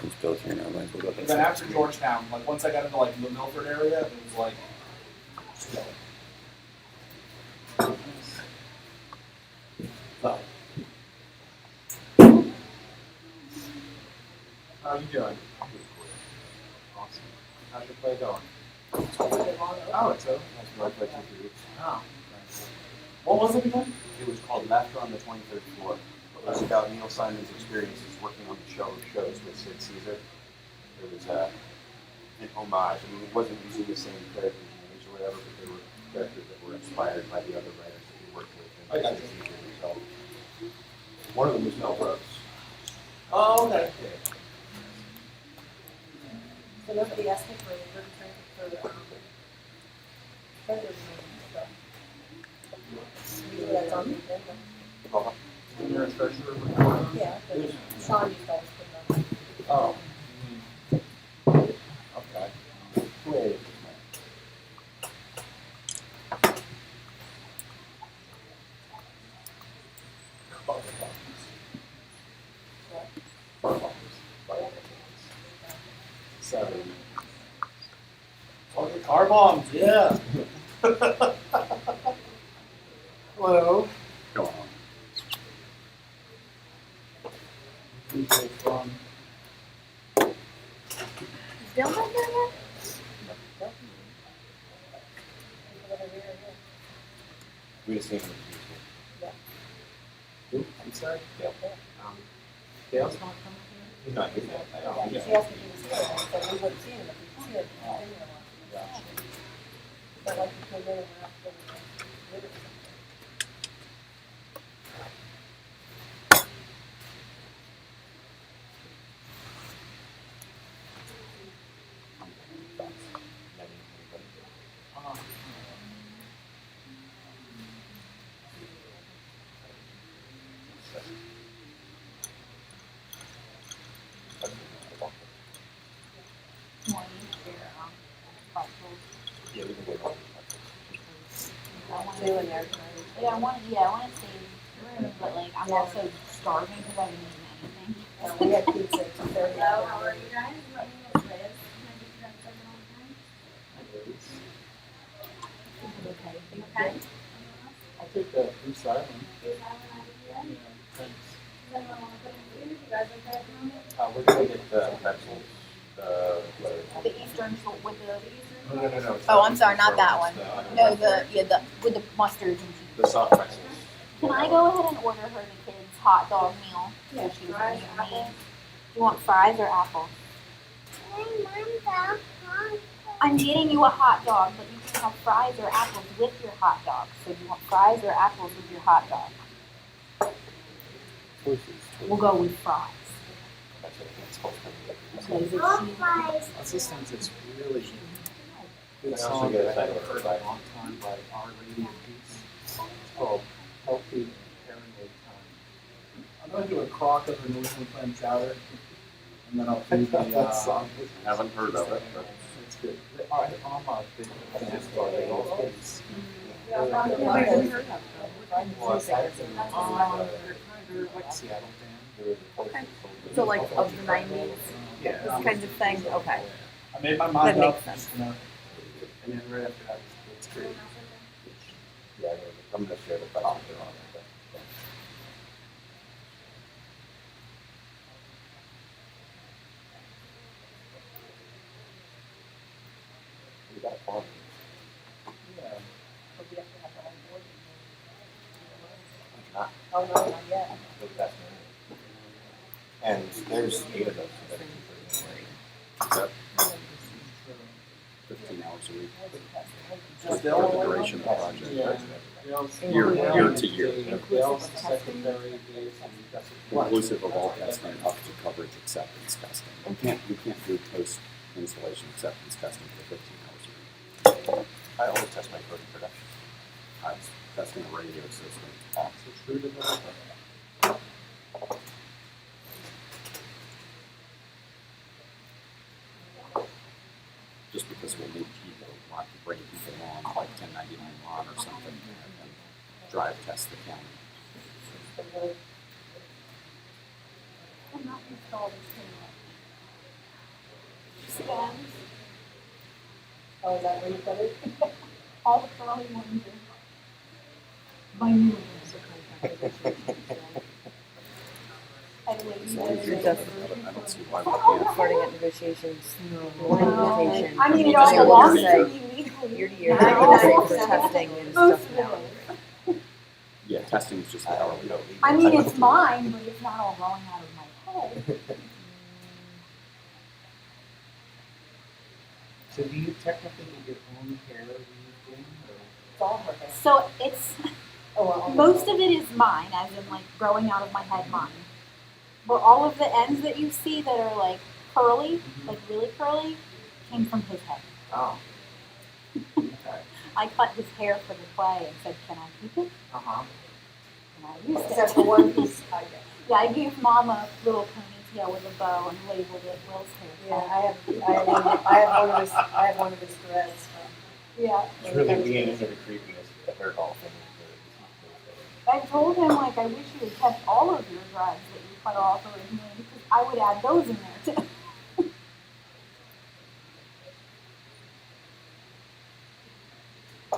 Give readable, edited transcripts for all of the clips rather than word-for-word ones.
It's built here now. Might as well go And then after Georgetown, like once I got into like the Milford area, it was like still. So. How you doing? Awesome. How's your play going? Oh, it's over. Oh. What was it again? It was called Laughter on the 23rd Floor. It was about Neil Simon's experiences working on the shows with Sid Caesar. It was an homage. I mean, it wasn't using the same characters' names or whatever, but they were characters that were inspired by the other writers that we worked with. I got Sid Caesar himself. One of them was Mel Brooks. Oh, okay. So nobody asked me for a good drink for vendors and stuff. Usually that's on the agenda. You're a treasurer? Yeah, but Sean used to always put it on. Oh. Okay. Wait. So. Oh, the car bombs, yeah. Hello. Go on. People from. Is Bill not here yet? No. We just seen him. Yeah. Who? I'm sorry? Dale. Dale's not coming here? He's not here yet. Yeah, she asked if he was here, and so we wouldn't see him if he was here. He didn't know. Gotcha. But like he came in and went out to the river. Yeah, we can wait on Two in there tonight. Yeah, I want to stay in the room, but like I'm also starving because I haven't eaten anything. We had pizza at 2:30. Hello, how are you guys? My name is Liz. Can I get you guys second on time? Okay. I'll take the blue silent. Is that one out Yeah, here? thanks. Does anyone want to put in food? You guys okay at the moment? We're gonna get the pretzels. The Eastern with the. No. Oh, I'm sorry, not that one. No, the with the mustard and cheese. The soft pretzels. Can I go ahead and order her the kids' hot dog meal? Yeah, So she was fries, gonna apples. eat? You want fries or apples? I'm getting you a hot dog, but you can have fries or apples with your hot dog. So do you want fries or apples with your hot dog? We'll go with fries. That's what it's supposed to be. Okay, is it cheese? That's the things that's really good I also song get that I excited haven't heard in about a long time by Our Lady of Peace. It's called Healthy Parenting Time. I'm going to do a crock of the New England clam chowder, and then I'll do the song. I haven't heard of it. It's good. I'm a big fan of it. Like Seattle fan. So like of the 90s, Yeah. this kind of thing? Okay. I made my mind That up. makes sense. You know, and then right after that, it's great. Yeah, I'm gonna share the pretzels on it. We got a farm. Yeah. But we have to have the whole board. Not Oh, no, not yet. the best menu. And there's 8 of those. So that Yep. 15 hours a week. Just For the duration of the project. Yeah. Year to year. Dale's the secretary, Dave's the Inclusive of all testing up to coverage acceptance testing. You can't do post installation acceptance testing for 15 hours a week. I always test my code in production. That's testing a radio system. So true to that. Just because we'll need people, we'll have to bring people on, like 1099 on or something, and then drive test the county. I'm not installed this thing yet. stems. Oh, is that where you put it? All the curly ones are minute. I believe As long as you're Just- I don't see why we can't. Starting at negotiations, No. implementation. I mean, it You all just have to belongs say to me legally. year to year, now. for testing and Most stuff of now. it is. Yeah, testing is just hourly. You know, I mean, it's mine, but it's not all going out of my head. So do you technically get your own hair removed in, or? It's all her hair. So it's, Oh, well, most of it is mine, as in like growing out of my head mine. But all of the ends that you see that are like curly, like really curly, came from his head. Oh. Okay. I cut his hair for the play and said, "Can I keep it?" Uh-huh. And I used except it. for one piece I get. Yeah, I gave Mom a little ponytail with a bow and labeled it Will's hair. Yeah, I have one of his threads. Yeah. It's really leaning into the creepiness of the hair golf thing. I told him, like, I wish you had kept all of your dreads that you cut off originally because I would add those in there too. I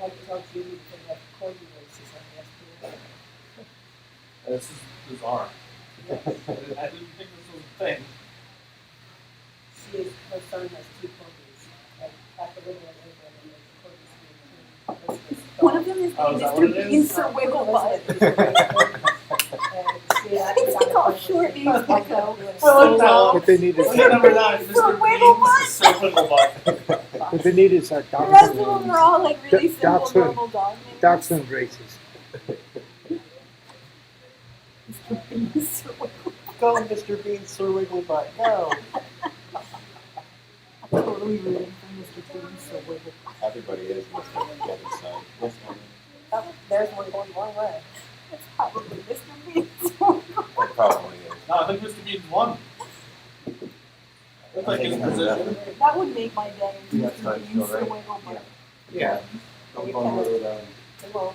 like to tell Judy to have corgi races on the SPA. This is bizarre. I didn't think this was a thing. Her son has two corgis. And after living in England, and there's corgis being One of them is Oh, is that what it Mr. is? Bean, Sir Wigglebutt. He's called short names Gecko. I like that one. What they need is Look at number 9, Sir Mr. Wigglebutt. Beans, Sir Wigglebutt. what they need is The rest of them dachshund, are all like really simple, Dachshund. normal dog names. dachshund races. Mr. Bean, Sir Wigglebutt. Go, Mr. Bean, Sir Wigglebutt, go. I'm totally rooting for Mr. Bean, Sir Wigglebutt. Everybody is listening to Kevin's son. Listening. There's one going one way. It's probably Mr. Bean, Sir Wigglebutt. It probably is. No, I think Mr. Beans won. Looks like his position. That would make my day. Yeah, Mr. that's Bean, right, Sir right. Wigglebutt. Yeah. Don't go over with that. Well,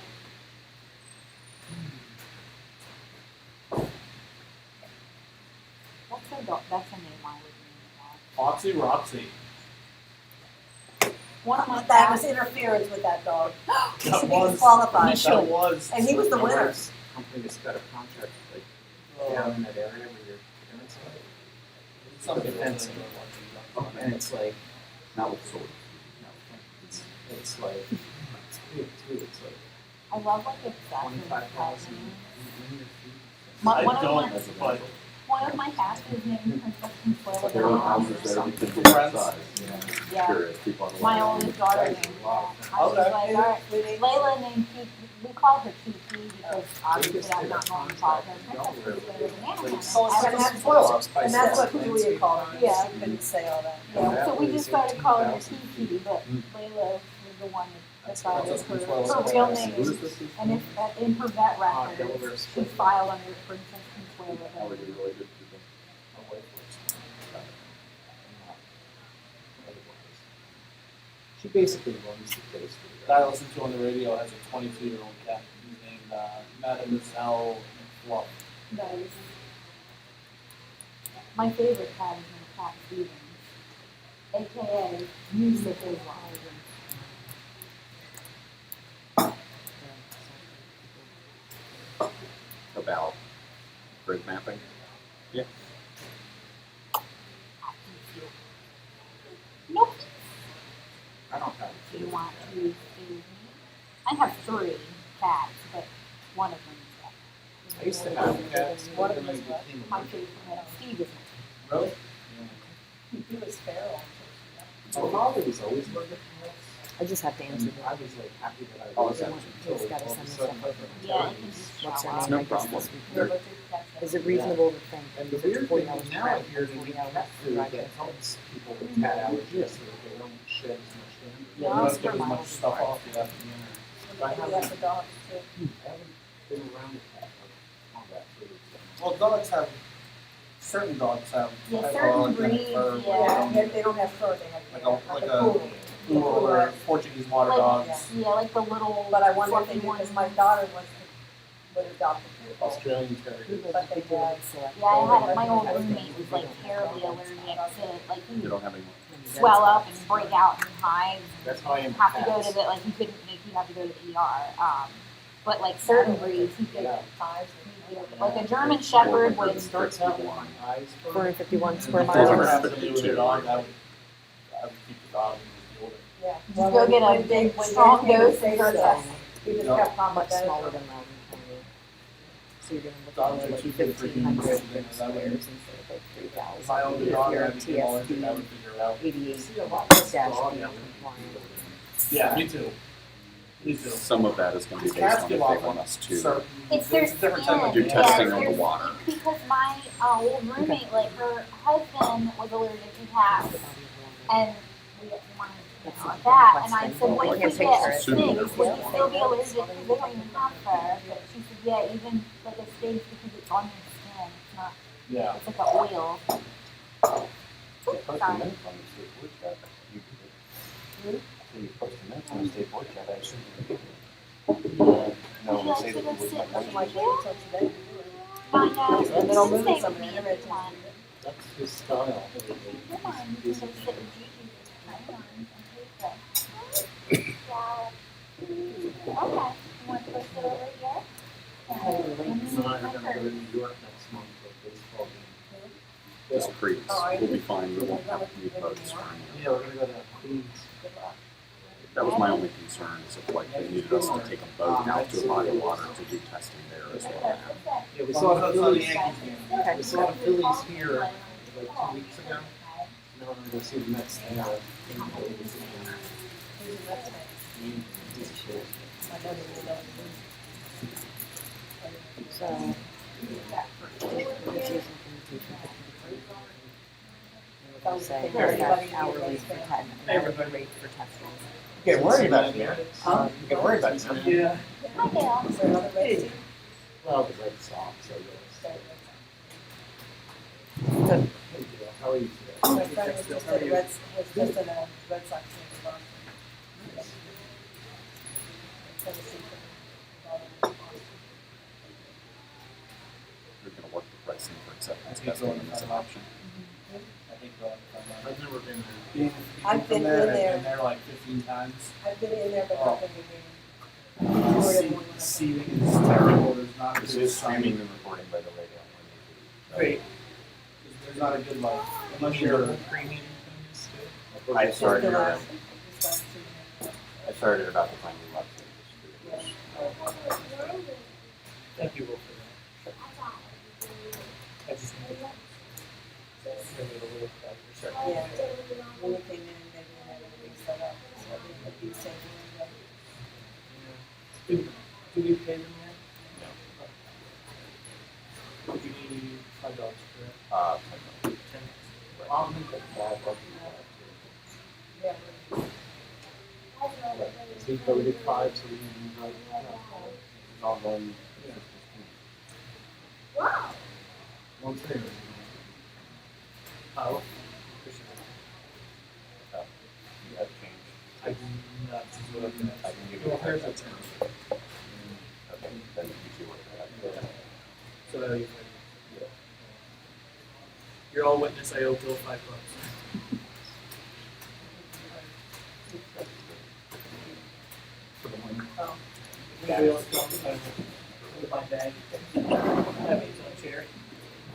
That's a dog. That's a name I would name Foxy Roxy. a dog. One of my that was cats. interference with that dog. He That should be was. disqualified. That was. And he was the winner. Company that's got a contract like Oh, down in that area where your parents live. something Defensive. And it's like, Not with swords. it's like, it's big too, it's like I love like exactly what cat 25,000 name. linear feet. I One of don't, my but one of my cats is named Princess Consuelo. There are My houses house. there that can be Friends. that size. Yeah. Curious, people on the My line. oldest daughter named that. I was Okay. like, all right. Layla named Kiki. We call her Kiki because obviously I'm not going to call her Princess Consuelo Banana. so I it's have Consuelo. And that's what Julia called her. Yeah. She couldn't say all that. Yeah, so we just started calling her Kiki, but Layla was the one that decided Princess her Consuelo. real Who is name. this? And if in her vet Delaware records, she split. filed under Princess How are Consuelo. you related to them? She basically runs the place for That I listened to on the radio has a 22-year-old cat named Mademoiselle Fluff. Nice. My favorite cat is named Cat Stevens, aka Music is Live. About grid mapping? Yeah. Nope. I don't have Do you want to feed me? I have 3 cats, but one of them is dead. I used to have cats, One but of then I them is what? became My allergic. favorite, Steve is Really? He was feral. My father was always allergic to cats. I just have to answer And that. I was like happy that I Oh, was is that- until He's gotta all of send a me sudden stuff I over. got Yeah, allergies. it can just What's shower. her It's name? no I guess problem. this week. They're- Is it reasonable to think? And the if it's weird 40 thing hours is now I prep, hear they 40 need hours cat food drive that test. helps people with cat allergies so that they don't shed as much dander. Yeah, you don't get as much stuff off you have to be in there. Maybe that's a dog too. I haven't been around a cat like on that food. Well, dogs have, certain dogs have. Yeah, have certain authentic breeds, fur, yeah. They don't have fur, they have Like like a a poodle. Poodle or Portuguese water Like- dogs. Yeah, like the little But I wonder if they fluffy do, because ones. my daughter was would adopt the pupil. Australians got it. Google But they people had- and select. Yeah, I had my old roommate was like terribly allergic to like he You would don't have any. swell up and break out in hives. That's how I am. And have to go to the like he couldn't make he'd have to go to the ER. But like certain breeds he could Yeah. like a German Shepherd would It starts out with eyes. 451 square If I ever miles. have to do with a dog, I would keep the dog in the older. Yeah. just go get a strong dose and start testing. We just No. kept calling Much that. smaller than Loudon County. So you're gonna look Dogs at are like too big for 1,500 humans, and squares I would- instead of like 3,000. If I owned a If dog you're and I became allergic, I would figure it out. 88 dash B compliant. Yeah, me too. Me too. Some of that is going to be based on if they want us to It's their There's a different type of do skin. testing Yeah, on the there's- water. Because my old roommate, like her husband was allergic to cats, and we wanted to know that. And I said, what if you get a Assuming snake? they're Would you still be allergic because they don't even have fur? But she said, yeah, even like a snake because it's on your skin. It's not. Yeah. It's like an oil. Post a minute on the state board chat. You did. So you post a minute on the state board chat, I assume you did. No, we say that you would have Like, one. wait until today. Not yet. And then I'll move Stay some with me in if there you to- want. That's his style. Come on, you can go sit with Gigi for 10 months and take that. Yeah. Okay. You want to go sit over here? So I'm gonna go to New York next month for a baseball game. Just creeks. We'll be fine. We won't have to use boats for any. Yeah, we're gonna go to Queens. That was my only concern, is if like they needed us to take a boat out to a body of water to do testing there as well. Yeah, we saw the Phillies. Okay. We saw the Phillies here like 2 weeks ago. Now we're gonna go see the Mets there. So, it's using communication. We'll say that's hourly for 10, an hourly rate for testing. Get worried about it, man. You get worried about it, man. Yeah. Hi, Dale. Is there another race too? Well, the Red Sox, I guess. Good. Hey, Dale, how are you today? My friend was just at a Red Sox game in Boston. Tennessee. We're going to work the pricing for acceptance testing as an option. I've never been there. I've been in I've there. been there like 15 times. I've been in there, but not in the game. The seating is terrible. There's not a This good is sign. streaming and recording by the radio. Great. There's not a good like, unless you're premium things too. I Just started the around, last- this last season. I started about the time we left. It was- Thank you, Will, for that. I just made it a little better. Yeah, when we came in, they didn't have everything set up, so we had these things. Do we pay them yet? No. Would you need $5 for it? 10. 10. I'll make that Yeah. So you go, we did 5, so we need to It's all done. Wow. one thing. Oh. You have change. I do not do what I'm I can give you. Well, here's a 10. Okay, then you two work that out. So that you You're all witness, I owe Bill $5. For the money. Anybody else want to put my bag? Have his own chair.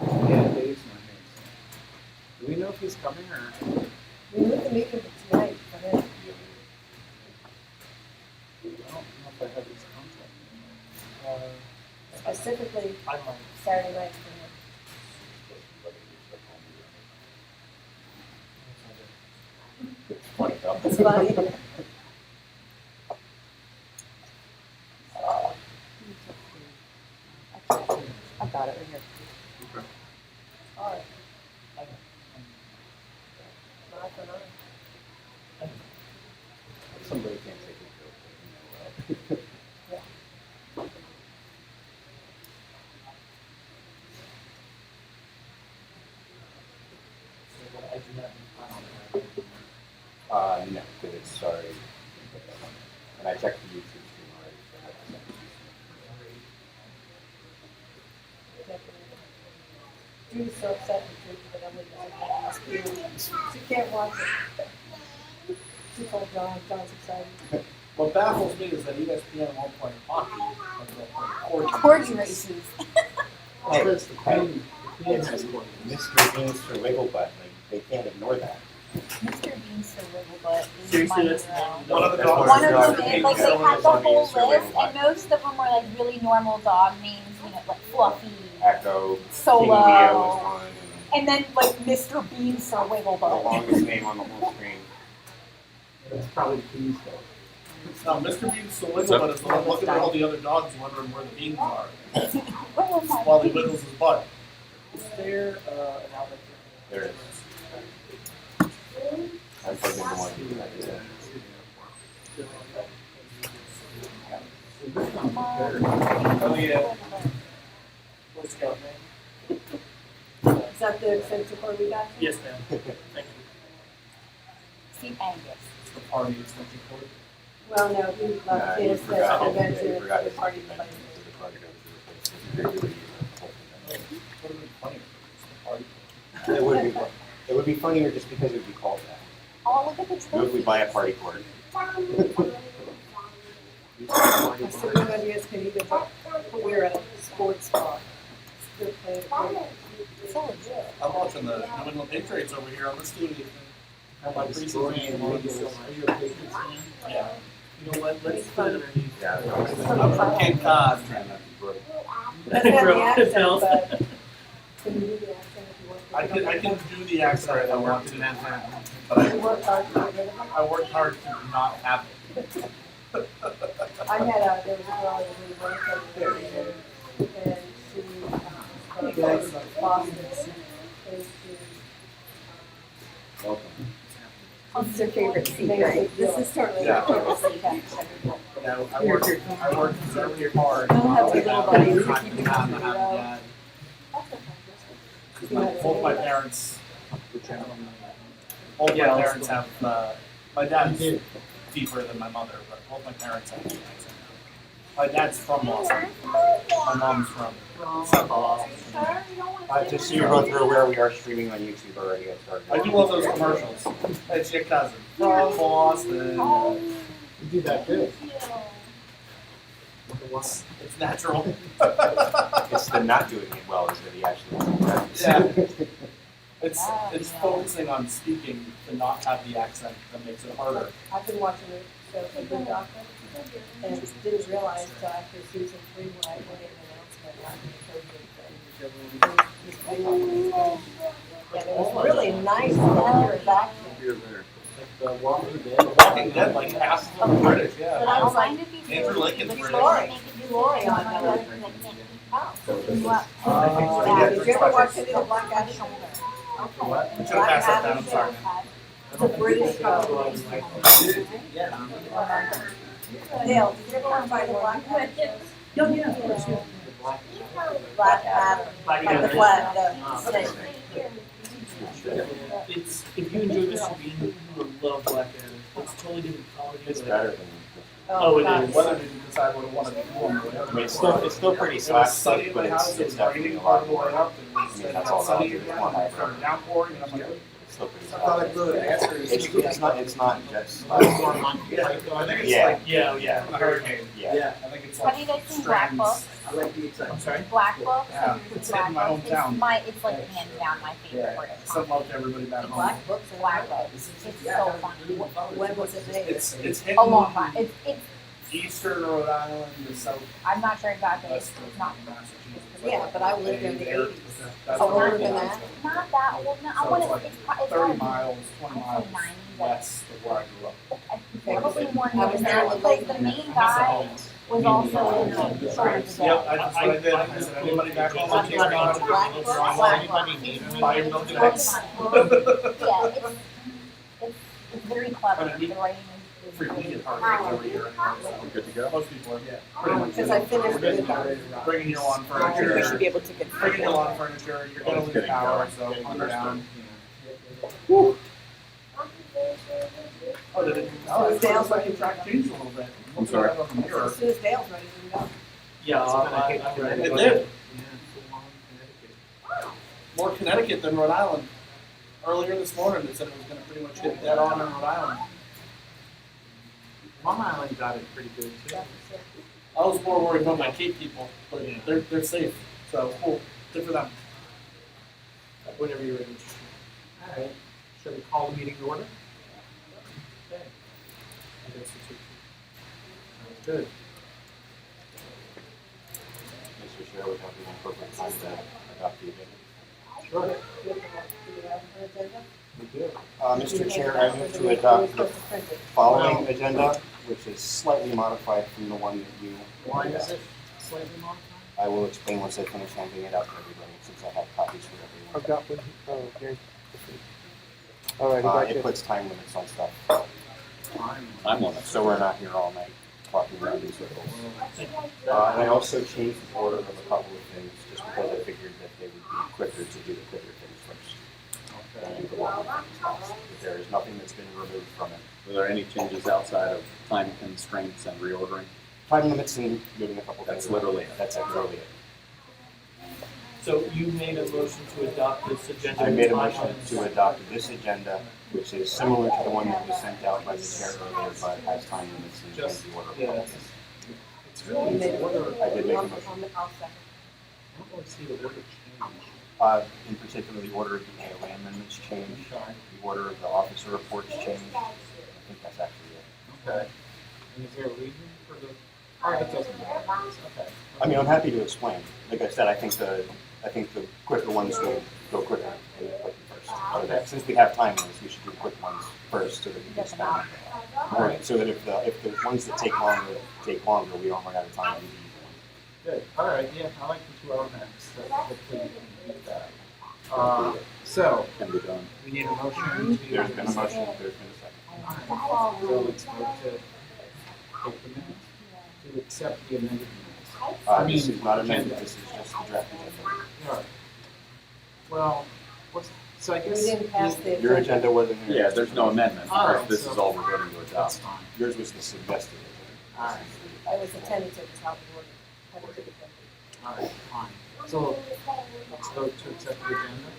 Yeah, Dave's not here. Do we know if he's coming or? We moved the meeting to tonight, for him. I don't know if I have his contact. Specifically I might. Saturday night for him. Funny, though. It's funny. I've got it right here. All right. Not for none. Somebody can't take it. I do not need No, because it's sorry. And I checked the YouTube stream already. So Judy's so upset with Judy, but Emily doesn't want to. She can't watch it. She told John, John's excited. What baffles me is that ESPN won't play hockey, but they'll play Corgi races. Hey, Chris, the hey, Queen it's has one. Mr. Beans for Wigglebutt. Like, they can't ignore that. Mr. Beast or Wigglebutt is Seriously, my that's hero. One of the That's dogs. One Dog of them names is like they are had the Mr. whole Beast or list, Wigglebutt. and most of them were like really normal dog names, you know, like Fluffy, Echo, King Solo, Leo was one, and then like Mr. Beast or and the Wigglebutt. longest name on the whole screen. That's probably the Queen's fault. Now, Mr. Bean's so Wigglebutt is the one looking at all the other dogs wondering where the beans are Where was my while he beast? wiggles his butt. Is there an outlet There it is. I'm plugged into one. Yeah. Oh, yeah. Boy Scout name. Is that the extension we got? Yes, ma'am. Thank you. Steve Angus. It's the party extension cord. Well, no, he He left his forgot convention he forgot at the his party name. place. What would have been funnier? It's the party. It would be funnier just because it would be called that. Oh, look at the What if we trophy. buy a party cord? I still don't know if can even, we're at a sports bar. Still playing. So legit. I'm watching the New England Patriots over here on the studio. Have my preseason game on. Are you a Patriots fan? Yeah. You know what, let's put it underneath. Yeah. I'm from Cape Cod. Doesn't have the Bro, accent, Bill. but can you do the accent if you want to? I can do the accent if I want to, but You work hard to get rid of it. I worked hard to not have it. I had there was a girl that we worked with there, and she, from Boston, and What's your favorite she, seat, right? this is totally Yeah. her favorite seat. Yeah, I worked very hard. Don't have the little buddies to Not keep you not company, having though. that. Both my parents, both my parents have, my dad's deeper than my mother, but both my parents have the accent. My dad's from Boston. My mom's from South Boston. Just so you're both aware, we are streaming on YouTube already. I started. I do love those commercials. It's your cousin from Boston. Oh, You do that too. It's natural. It's the not doing it well is that he actually. Yeah. It's focusing on speaking to not have the accent that makes it harder. I've been watching the show The Good Doctor, and didn't realize till after season 3 when I made an announcement after the COVID thing. And it was really nice to hear it back. The Walking Dead. Walking Dead, like half of them are British, But yeah. I was like, Andrew Lincoln's It's British. Lori. Lori on that. Did you ever watch any of the Black Adam? What? Should have passed that down, I'm sorry. It's a British show. Yeah. Dale, did you ever watch by the Black Adam? Oh, yeah, of course, yeah. Black Adam, like the flag, the snake. It's, if you enjoy Mr. Bean, you will love Black Adam. It's totally different comedy. It's but- better than. Oh, it God. is. Whether did you decide what it wanted to do or whatever. I mean, it's still pretty It was sunny slapstick, in but my house, it was definitely raining a part lot of the way more. up, and then that's all sunny I'll do is again, one and it hyper. started downpouring, and I'm like, It's still pretty I thought I'd slapstick. go to the answer is. It's not just. Yeah, I think it's Yeah. like Yeah, a hurricane. Yeah. I think it's Have you like guys seen Black Book? strands. I like the excitement. I'm sorry? Black Book? Yeah, Have you it's seen in my Black Book? hometown. It's like hands down my favorite Yeah, British send love to everybody back The home. Black Books. and Black all. Book. It's so funny. When was it made? It's hidden A long time. It's eastern Rhode Island, the south I'm not sure exactly. It's west of not Massachusetts. Yeah, but I lived in the There- 80s. that's Oh, where older it than is. that? not that old. No, I So want it's to. like It's 30 probably miles, 20 miles west of where I grew up. probably more I was than there that. with Like the main guy was also in the Shores of Yep, that's what I did. I said, anybody back home on Cape Cod, Black if Book? you're online, buy your milk and eggs. Yeah, it's very clever. The writing is Free really weekend parties every year. We're good to go? Most people are, yeah. Pretty much. Because I finished We're with getting bringing your lawn We should furniture, be able to bringing your confirm. lawn furniture, you're gonna lose power, so under down. Oh, did it? Oh, it's Dale's like the track changed a little bit. I'm sorry. Look at that on the mirror. As soon as Dale's ready to go. Yeah, It did. more Connecticut than Rhode Island. Earlier this morning, they said it was going to pretty much hit dead on in Rhode Island. Long Island got it pretty good too. I was more worried about my Cape people, but they're safe. So cool, good for them. Whenever you're ready. All right. Should we call the meeting to order? Okay. I guess it's okay. Sounds good. Mr. Chair, would have the appropriate time to adopt the agenda. Sure. Do you have an agenda? We do. Mr. Chair, I move to adopt the following agenda, which is slightly modified from the one that you. Why is it slightly modified? I will explain once I finish handing it out to everybody, since I have copies for everyone. I've got one. Oh, okay. All right, I got It you. puts time limits on stuff, I'm limits. so we're not here all night talking around in circles. And I also changed the order of a couple of things, just because I figured that they would be quicker to do the quicker things first. And the longer things last. But there is nothing that's been removed from it. Were there any changes outside of time constraints and reordering? Time limits and moving a couple things. That's literally it. That's literally it. So you made a motion to adopt this agenda. I made a with motion comments. to adopt this agenda, which is similar to the one that was sent out by the chair earlier, but has time limits and change the order. of Yeah. couple things. It's really the order. I did make a I'll motion. second. I don't really see the order change. In particular, the order of the AOA amendments changed, the order of the officer reports changed. I think that's actually it. Okay. And is there a reason for the? All right, it doesn't matter. Okay. I mean, I'm happy to explain. Like I said, I think the quicker ones will go quicker and the quicker first. Okay. Since we have time limits, we should do quick ones first so that we can spend. So that if the ones that take longer, we don't run out of time to do the easy ones. Good. All right. Yeah, I like the 2 hour max. So hopefully we can beat that. So Can be done. we need a motion to. There's been a motion, there's been a second. All right. So let's vote to take the minutes, to accept the amended minutes. This is not amended, this is just the draft agenda. All right. Well, so I We guess. didn't pass the. Your agenda wasn't here. Yeah, there's no amendment. All right, This so- is all we're voting to That's adopt. fine. Yours was the suggested All right. I was a tentative, is how the word. Tentative. All right, fine. So let's vote to accept the agenda.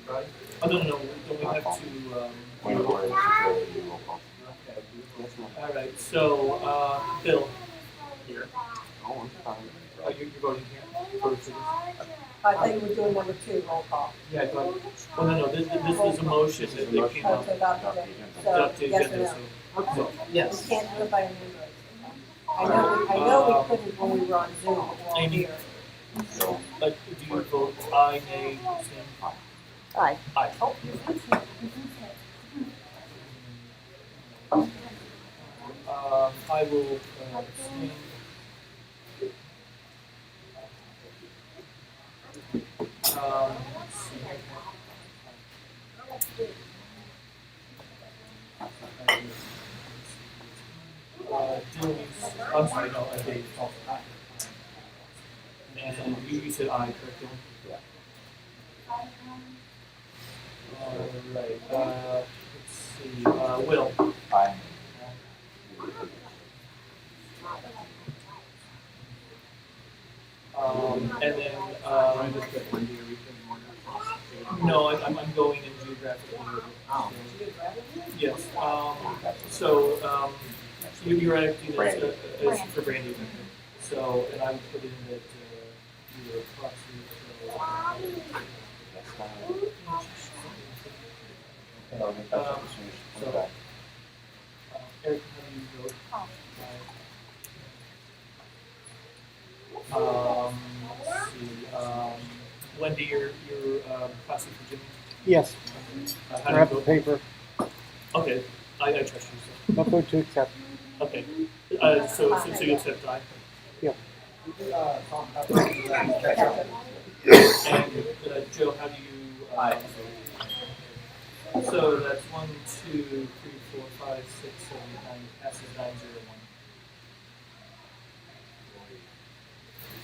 Everybody? Oh, no, don't we have to, Point of order, Mr. Chair, we do roll call. Okay. Yes, ma'am. all right, so, Bill, Here. Oh, I'm fine. You're voting here? For the- I thought you were doing number 2, roll call. Yeah, I thought. well, no, this was a motion This that is a they motion. came Oh, up. to adopt Adopt the it. agenda. So, Adopt the yes or agenda, no? so. Okay. We Yes. can't do it by numbers. I know we couldn't when we were on Zoom, but we're all Amy. here. So, Like, do you vote aye, nay, abstain? Aye. Aye. I will, abstain. Let's see. Dilly's, I'm sorry, no, Dave. And you said aye, correct? Dylan? Yeah. Alright, let's see, Will. aye. And then, I just got Wendy or Rita and one. no, I'm going in geographical order. Oh. Yes, so, you're acting as, Brandy. as for Brandy. So, and I put in that, you were proxy, That's fine. I'll make that as soon as she comes back. Eric, how do you vote? Let's see, Wendy, you're, proxy for Jimmy? Yes, How do you grab the vote? paper. Okay, I trust you, I'll vote to accept. so, okay. So you accept aye? Yeah. And, Joe, how do you, vote? So that's 1, 2, 3, 4, 5, 6, 7, 8, 9, passes 9, 0, 1.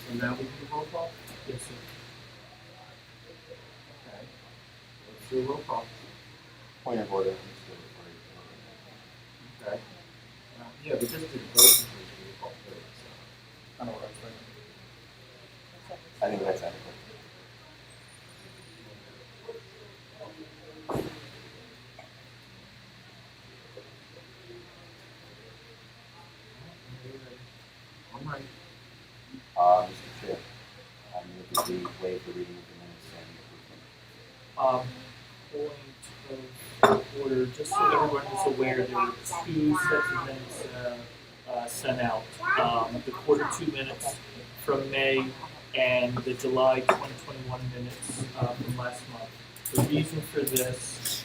So now we do the roll call? Yes, sir. Okay. Let's do a roll call. Point of order. Okay. Yeah, we just did vote. So. I know what I'm saying. I think that's adequate. Point of order, just so everyone is aware, there were two sets of minutes sent out. The quarter two minutes from May and the July 2021 minutes from last month. The reason for this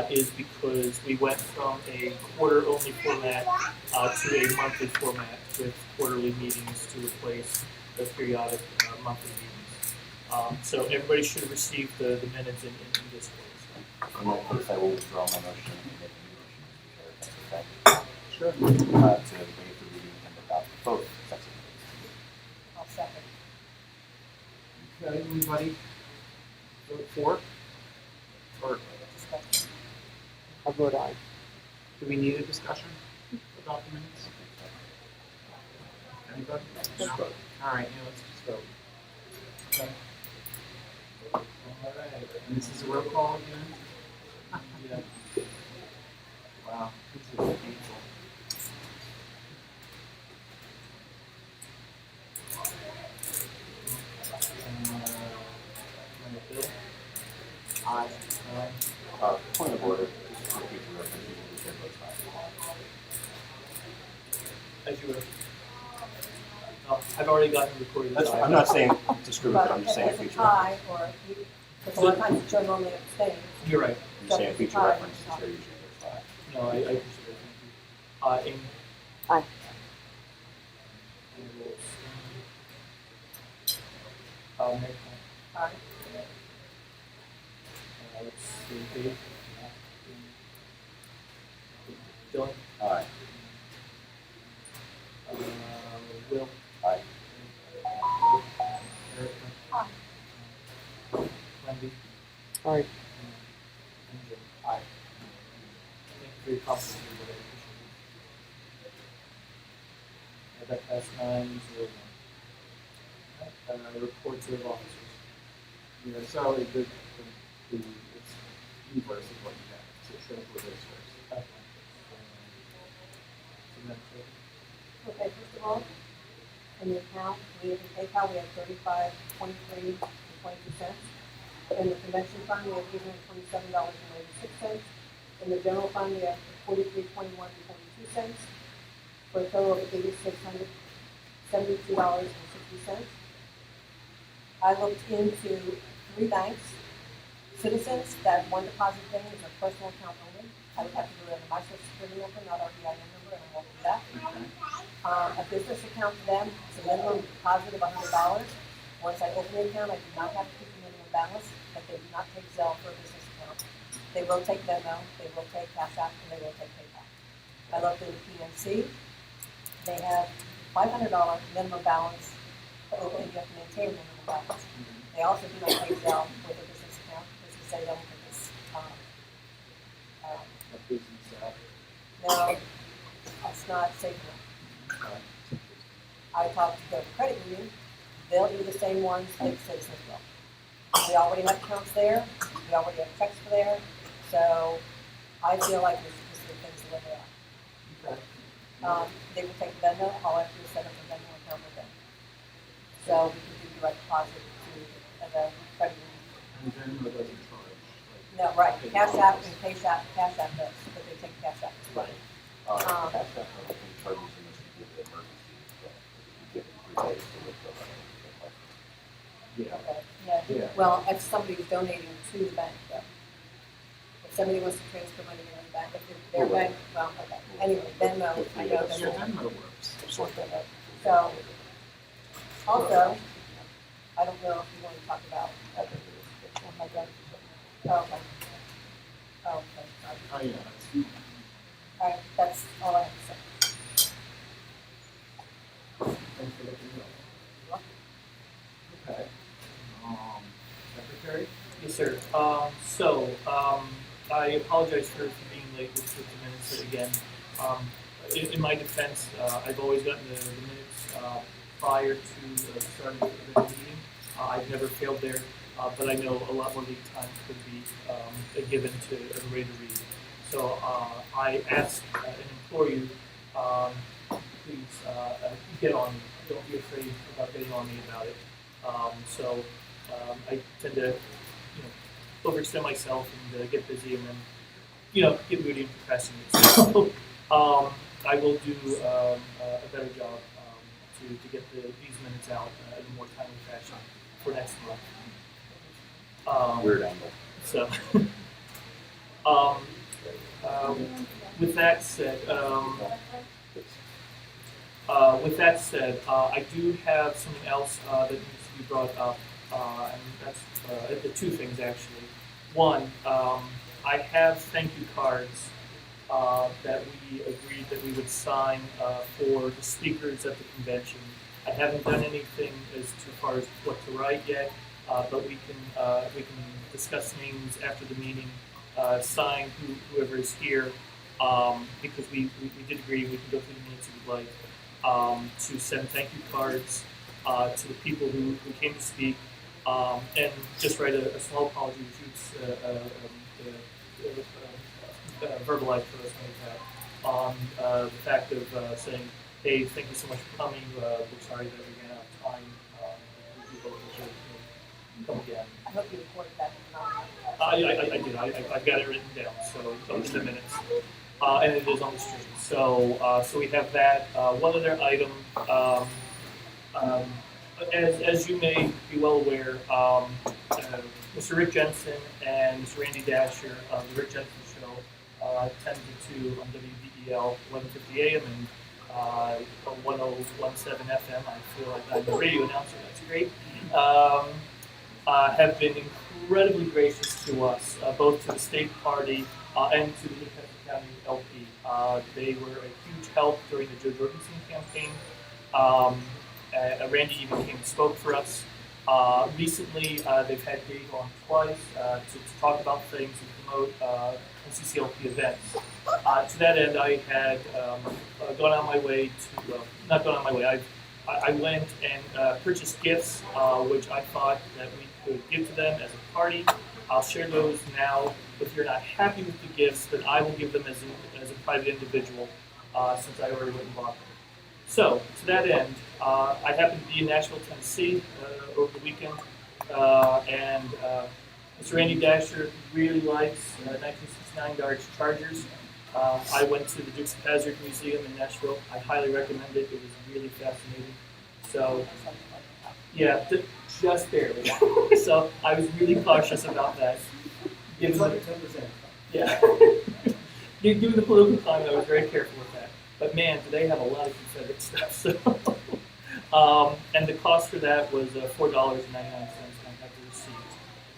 is because we went from a quarter-only format to a monthly format with quarterly meetings to replace the periodic monthly meetings. So everybody should receive the minutes in this way. In that case, I will withdraw my motion and make a new motion, Mr. Chair, if that's Sure. okay. To waive the reading and adopt both sets of minutes. I'll second. Okay, anybody vote for? Or Discussion. I vote aye. do we need a discussion about the minutes? Anybody? No? All right, let's just vote. Okay. All right, and this is a roll call again? Yeah. Wow, this is painful. Bill? Aye. Point of order, just for future reference, you will be chair votes aye. As you wish. I've already gotten recorded. That's fine. I'm not saying to screw with it, I'm just saying If it's a future tie, reference. or, because a lot of times the chair normally abstains. You're right. I'm just saying future reference, the chair usually votes aye. No, I appreciate it. Thank you. Amy? Aye. And we'll stand. Nick? Aye. Let's see, Dave? Dylan? Aye. Will? Aye. Erica? Aye. Wendy? Aye. And Jim? Aye. Thank you for your comments. Everybody. I appreciate it. That passed 9-0. Reports of officers. Yeah, so it's inverse of what you have, so it shows what it is first. Okay. Okay, first of all, in the account, we have in PayPal, we have $35.23.22. In the convention fund, we have $827.96. In the general fund, we have $43.21.42, for a total of $8,672.60. I looked into 3 banks. Citizens, that one deposit thing is a personal account only. I would have to do it under my social security number, not our EIN number, and I won't do that. A business account for them, it's a minimum deposit of $100. Once I open the account, I do not have to keep the minimum balance, but they do not take Zelle for a business account. They will take Venmo, they will take Cash App, and they will take PayPal. I looked into PNC. They have $500 minimum balance to open, and you have to maintain a minimum balance. They also do not take Zelle with a business account, because they don't think it's, A business, no, it's not safe enough. I talked to the credit union, they'll do the same ones that Citizens will. We already have accounts there, we already have checks for there, so I feel like we should just leave things the way they are. okay. They will take Venmo, all I have to do is set up a Venmo account with them. So we can do direct deposit to the credit union. And Venmo doesn't charge, No, right, Cash App and Cash App does, but they take Cash App as well. Cash App, I think charges unless you give it emergency, but if you give it 3 days, so they'll go back. yeah. Okay, Yeah. yeah, well, if somebody's donating to the bank, though. If somebody wants to transfer money in the bank, if it's their bank, well, okay, anyway, Venmo, I know Yeah, that's. Venmo works. So, also, I don't know if you want to talk about. Oh, my God. Oh, okay. Oh, okay, sorry. Oh, yeah, that's, All right, that's all I have to say. thanks for looking it up. Okay. Secretary? Yes, sir. I apologize for being late with the minutes again. In my defense, I've always gotten the minutes prior to starting the meeting. I've never failed there, but I know a lot more lead time could be given to everybody to read. So I ask and implore you, please get on me. Don't be afraid about getting on me about it. I tend to, overextend myself and get busy and then, get moody and procrastinate. So I will do a better job to get these minutes out in a more timely fashion for next month. Weird angle. So, with that said, I do have something else that needs to be brought up, and that's the two things actually. One, I have thank you cards that we agreed that we would sign for the speakers at the convention. I haven't done anything as far as what to write yet, but we can discuss names after the meeting, sign whoever is here, because we did agree we can go through the minutes if you'd like, to send thank you cards to the people who came to speak, and just write a small apology, which is verbalized for us on the fact of saying, hey, thank you so much for coming. We're sorry that we ran out of time. We hope that you'll come again. I hope you recorded that. I did. I've got it written down, so it's on the minutes, and it is on the stream. So we have that. One other item. As you may be well aware, Mr. Rick Jensen and Mr. Randy Dasher of the Rick Jensen Show tended to on WBEL 1150 AM and 1017 FM. I feel like I'm a radio announcer. That's great. Have been incredibly gracious to us, both to the state party and to the Independent County LP. They were a huge help during the Joe Jorgensen campaign. Randy even came and spoke for us. Recently, they've had Dave on twice to talk about things and promote NCCLP events. To that end, I had gone on my way to, not gone on my way, I went and purchased gifts, which I thought that we could give to them as a party. I'll share those now. If you're not happy with the gifts, then I will give them as a private individual, since I already went and bought them. So, to that end, I happened to be in Nashville, Tennessee over the weekend, and Mr. Randy Dasher really likes 1969 Dodge Chargers. I went to the Dukes of Hazzard Museum in Nashville. I highly recommend it. It was really fascinating. So, yeah, just barely. So I was really cautious about that. It's like 10%. Yeah. Given the political climate, I was very careful with that. But man, do they have a lot of Confederate stuff. So, and the cost for that was $4.99, and I have the receipt.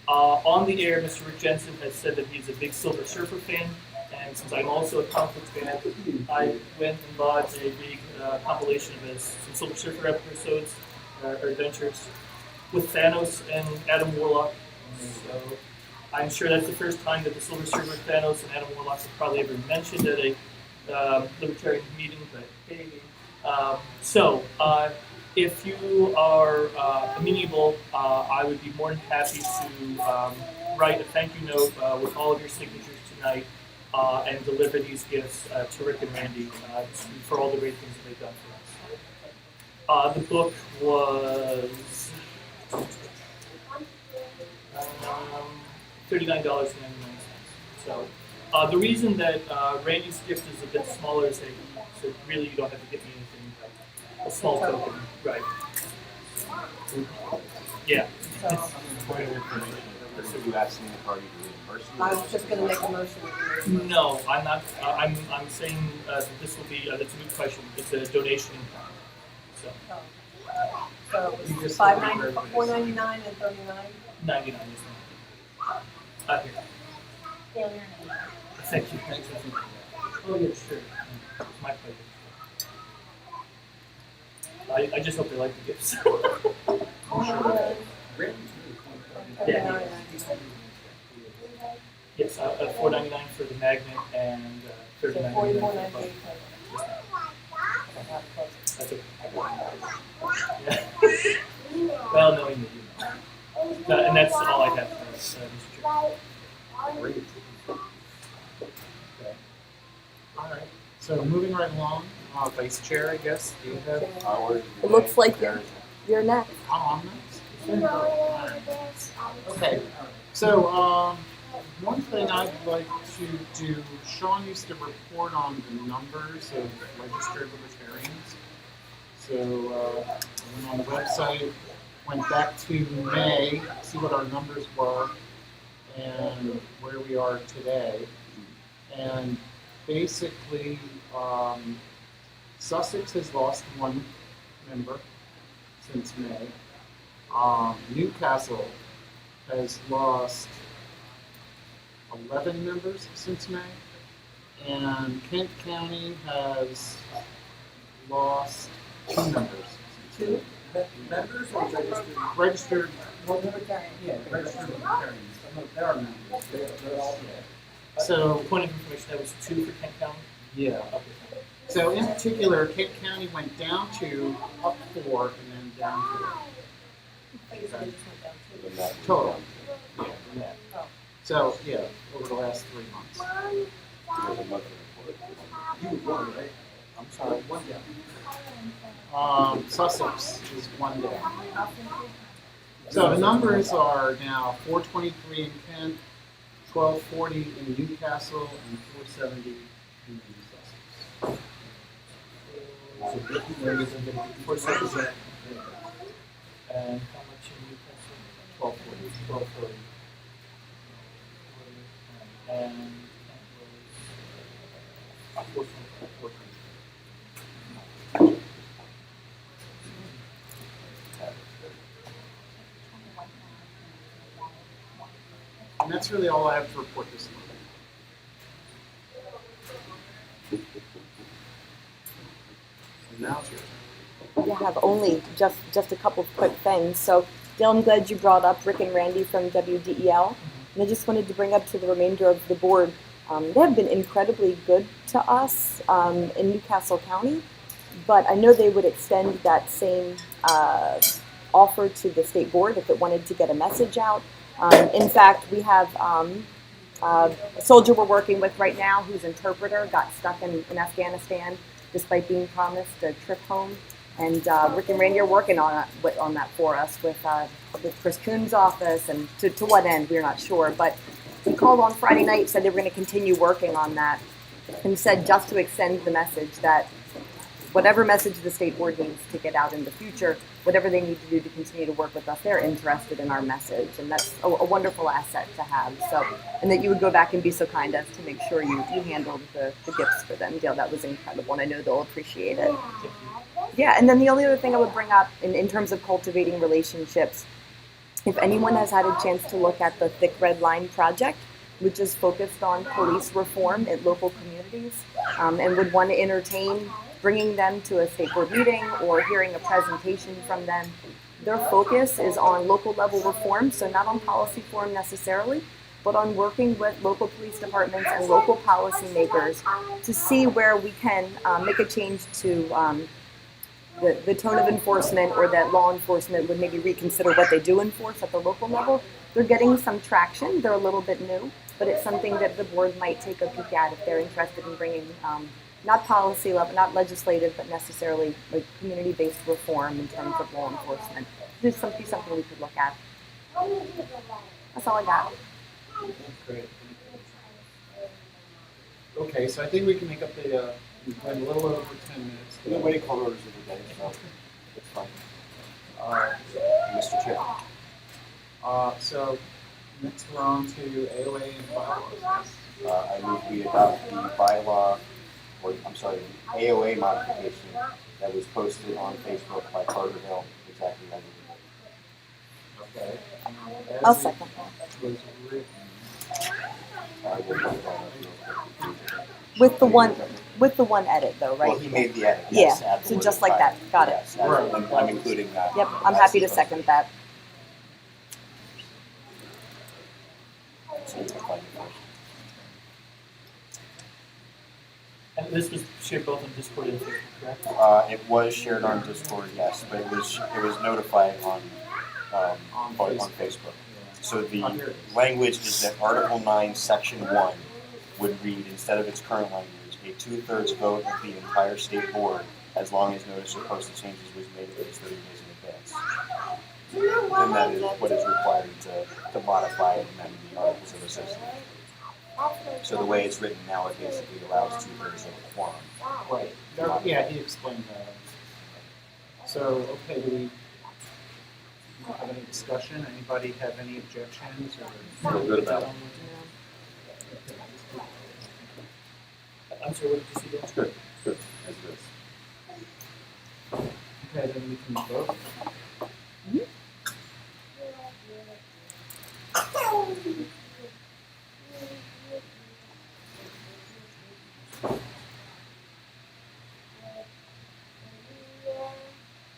On the air, Mr. Rick Jensen has said that he's a big Silver Surfer fan. And since I'm also a conflict fan, I went and bought a big compilation of some Silver Surfer episodes or adventures with Thanos and Adam Warlock. So I'm sure that's the first time that the Silver Surfer, Thanos, and Adam Warlock have probably ever mentioned at a libertarian meeting. But hey, if you are amenable, I would be more than happy to write a thank you note with all of your signatures tonight. And deliver these gifts to Rick and Randy for all the great things that they've done for us. The book was $39.99. So the reason that Randy's gift is a bit smaller is that so really you don't have to give me anything but a small token, right? Yeah. So you asking the party to reimburse you? I was just gonna make a motion. No, I'm not. I'm saying that this will be. That's a good question. It's a donation in kind. So So it You was just $4.99 and $39. 99 is not. Here. Thank you. Thanks for thinking. Oh yeah, sure. It's my pleasure. I just hope they like the gifts. Yeah. Yes, $4.99 for the magnet and $39.99 for the book. That's okay. Yeah. Well, no, you know. And that's all I have for Mr. Chair. All right. So moving right along, Vice Chair, I guess. Do you have? It looks like you're next. Oh, I'm next. Okay. So, one thing I'd like to do, Sean used to report on the numbers of registered libertarians. So, I went on the website, went back to May, see what our numbers were, and where we are today. And basically, Sussex has lost one member since May. Newcastle has lost 11 members since May, and Kent County has lost 2 members. Two members or registered? Registered, Well, libertarian, yeah, registered libertarians. They are members. They're all, so, Point of information, that was 2 for Kent County? yeah. Okay. So in particular, Kent County went down 2, up 4, and then down 4. I guess they just went down to. And that- Total. Yeah. Oh. So, yeah, over the last 3 months. There's a monthly report. you were one, right? I'm sorry. One, yeah. Sussex is 1 down. So the numbers are now 423 in Kent, 1240 in Newcastle, and 470 in Sussex. So 50 members and 4%. And how much in Newcastle? 1240. 1240. And that was 425. And that's really all I have to report this month. And now it's your turn. I have only just a couple of quick things. So, Dale, I'm glad you brought up Rick and Randy from WDEL. And I just wanted to bring up to the remainder of the board, they have been incredibly good to us in Newcastle County, but I know they would extend that same offer to the state board if it wanted to get a message out. In fact, we have a soldier we're working with right now whose interpreter got stuck in Afghanistan despite being promised a trip home. And Rick and Randy are working on that for us with Chris Kuhn's office, and to what end, we're not sure. But he called on Friday night, said they were going to continue working on that, and said just to extend the message that whatever message the state board needs to get out in the future, whatever they need to do to continue to work with us, they're interested in our message, and that's a wonderful asset to have. So, and that you would go back and be so kind as to make sure you handled the gifts for them, Dale. That was incredible, and I know they'll appreciate it. Yeah, and then the only other thing I would bring up in terms of cultivating relationships, if anyone has had a chance to look at the Thick Red Line project, which is focused on police reform at local communities, and would want to entertain bringing them to a state board meeting or hearing a presentation from them, their focus is on local level reform, so not on policy form necessarily, but on working with local police departments and local policymakers to see where we can make a change to the tone of enforcement, or that law enforcement would maybe reconsider what they do enforce at the local level. They're getting some traction. They're a little bit new, but it's something that the board might take a peek at if they're interested in bringing not policy level, not legislative, but necessarily like community-based reform in terms of law enforcement. There's something we could look at. That's all I got. That's great. Okay, so I think we can make up the, we've been a little over 10 minutes. Nobody called orders of the day, so it's fine. Mr. Chair. So next we're on to AOA and bylaws. I move we adopt the bylaw, or I'm sorry, the AOA modification that was posted on Facebook by Carter Hill, exactly as it Okay. I'll second that. Was written. I will look that up. With the one edit though, right? Well, he made the edit. Yeah, Yes, add the so word just like by. that. Got it. Yes, I'm including that. Yep, I'm happy to second that. So you can find it first. And this was shared both on Discord and Facebook, correct? It was shared on Discord, yes, but it was notified on Facebook. So the Oh, here it is. language is that Article 9, Section 1 would read, instead of its current language, a 2/3 vote of the entire state board, as long as notice or posted changes was made at least 30 days in advance. And that is what is required to modify and amend the Articles of Association. So the way it's written now, it basically allows 2/3 of a quorum. Right. No, yeah, he explained that. So, okay, do we have any discussion? Anybody have any objections or? Feel good about it. I'm sorry, what did you see there? It's good, it's good, as it is. Okay, then we can vote.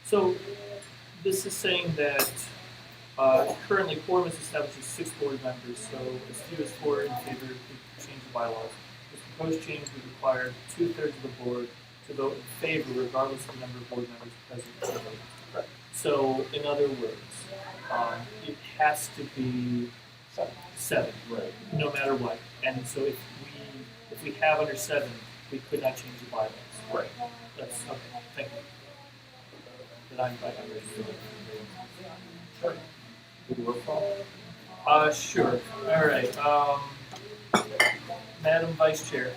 So this is saying that currently quorum is established with 6 board members, so as few as 4 in favor to change the bylaws. This proposed change would require 2/3 of the board to vote in favor regardless of the number of board members present or voting. Right. So in other words, it has to be 7, Right. no matter what. And so if we have under 7, we could not change the bylaws. Right. That's okay. Thank you. Then I'm ready to vote. Sure. Do the roll call? Sure. All right. Madam Vice Chair.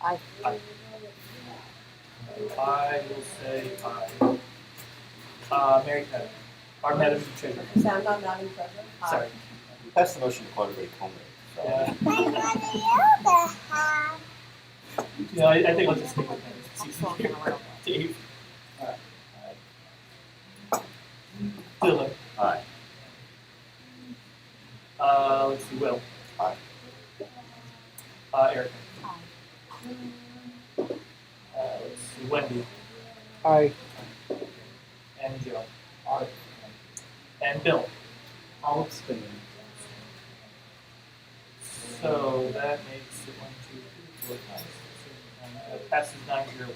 Aye. I will say aye. Mary Pat. Our Madam Treasurer. So I'm not Madam President? Sorry. We passed the motion to call everybody home. So. Yeah. Yeah, I think I'll just stick with him. It's easier. Dave. Dylan. Aye. Let's see, Will. Aye. Erica. Let's see, Wendy. Aye. And Joe. Aye. And Bill. I'll abstain. So that makes it 1, 2, 3, 4, 5, 6, 7, 8, 9. It passes 9-0-1.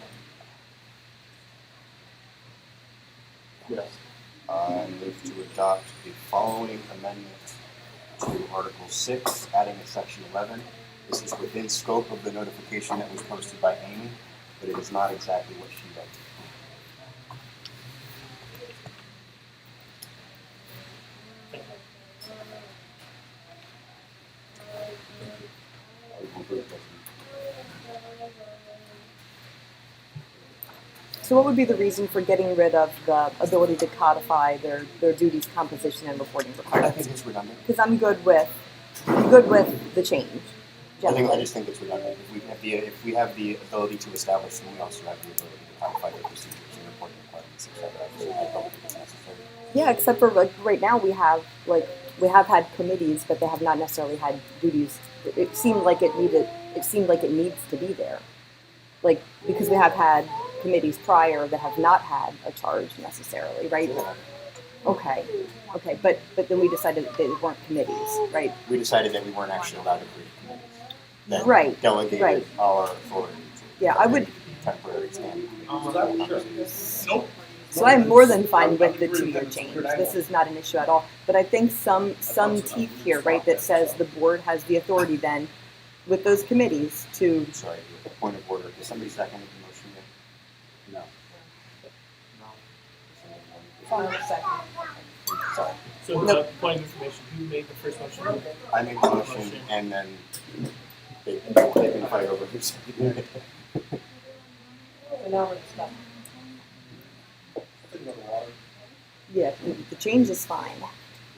Yes. I move to adopt the following amendment to Article 6, adding a Section 11. This is within scope of the notification that was posted by Amy, but it is not exactly what she wrote. So what would be the reason for getting rid of the ability to codify their duties, composition, and reporting I requirements? think it's redundant. Because I'm good with the change. I generally. just think it's redundant. If we have the ability to establish, then we also have the ability to codify the procedures and reporting requirements, etc. I don't think it's necessary. Yeah, except for like right now we have had committees, but they have not necessarily had duties. It seemed like it needs to be there, like because we have had committees prior that have not had a charge necessarily, right? Yeah. Okay, but then we decided that they weren't committees, right? We decided that we weren't actually allowed to create committees. That Right, delegated right. our authority to Yeah, I would. temporary standing committees. Nope. So I'm more than fine with the 2-year change. This is not an issue at all. But I think some teeth here, right, that says the board has the authority then, with those committees, to. Sorry, a point of order. Does somebody second the motion yet? No. Final second. Sorry. So, point of information, who made the first motion? I made the motion and then they can fight over who seconded it. So now we're stuck. Yeah, the change is fine,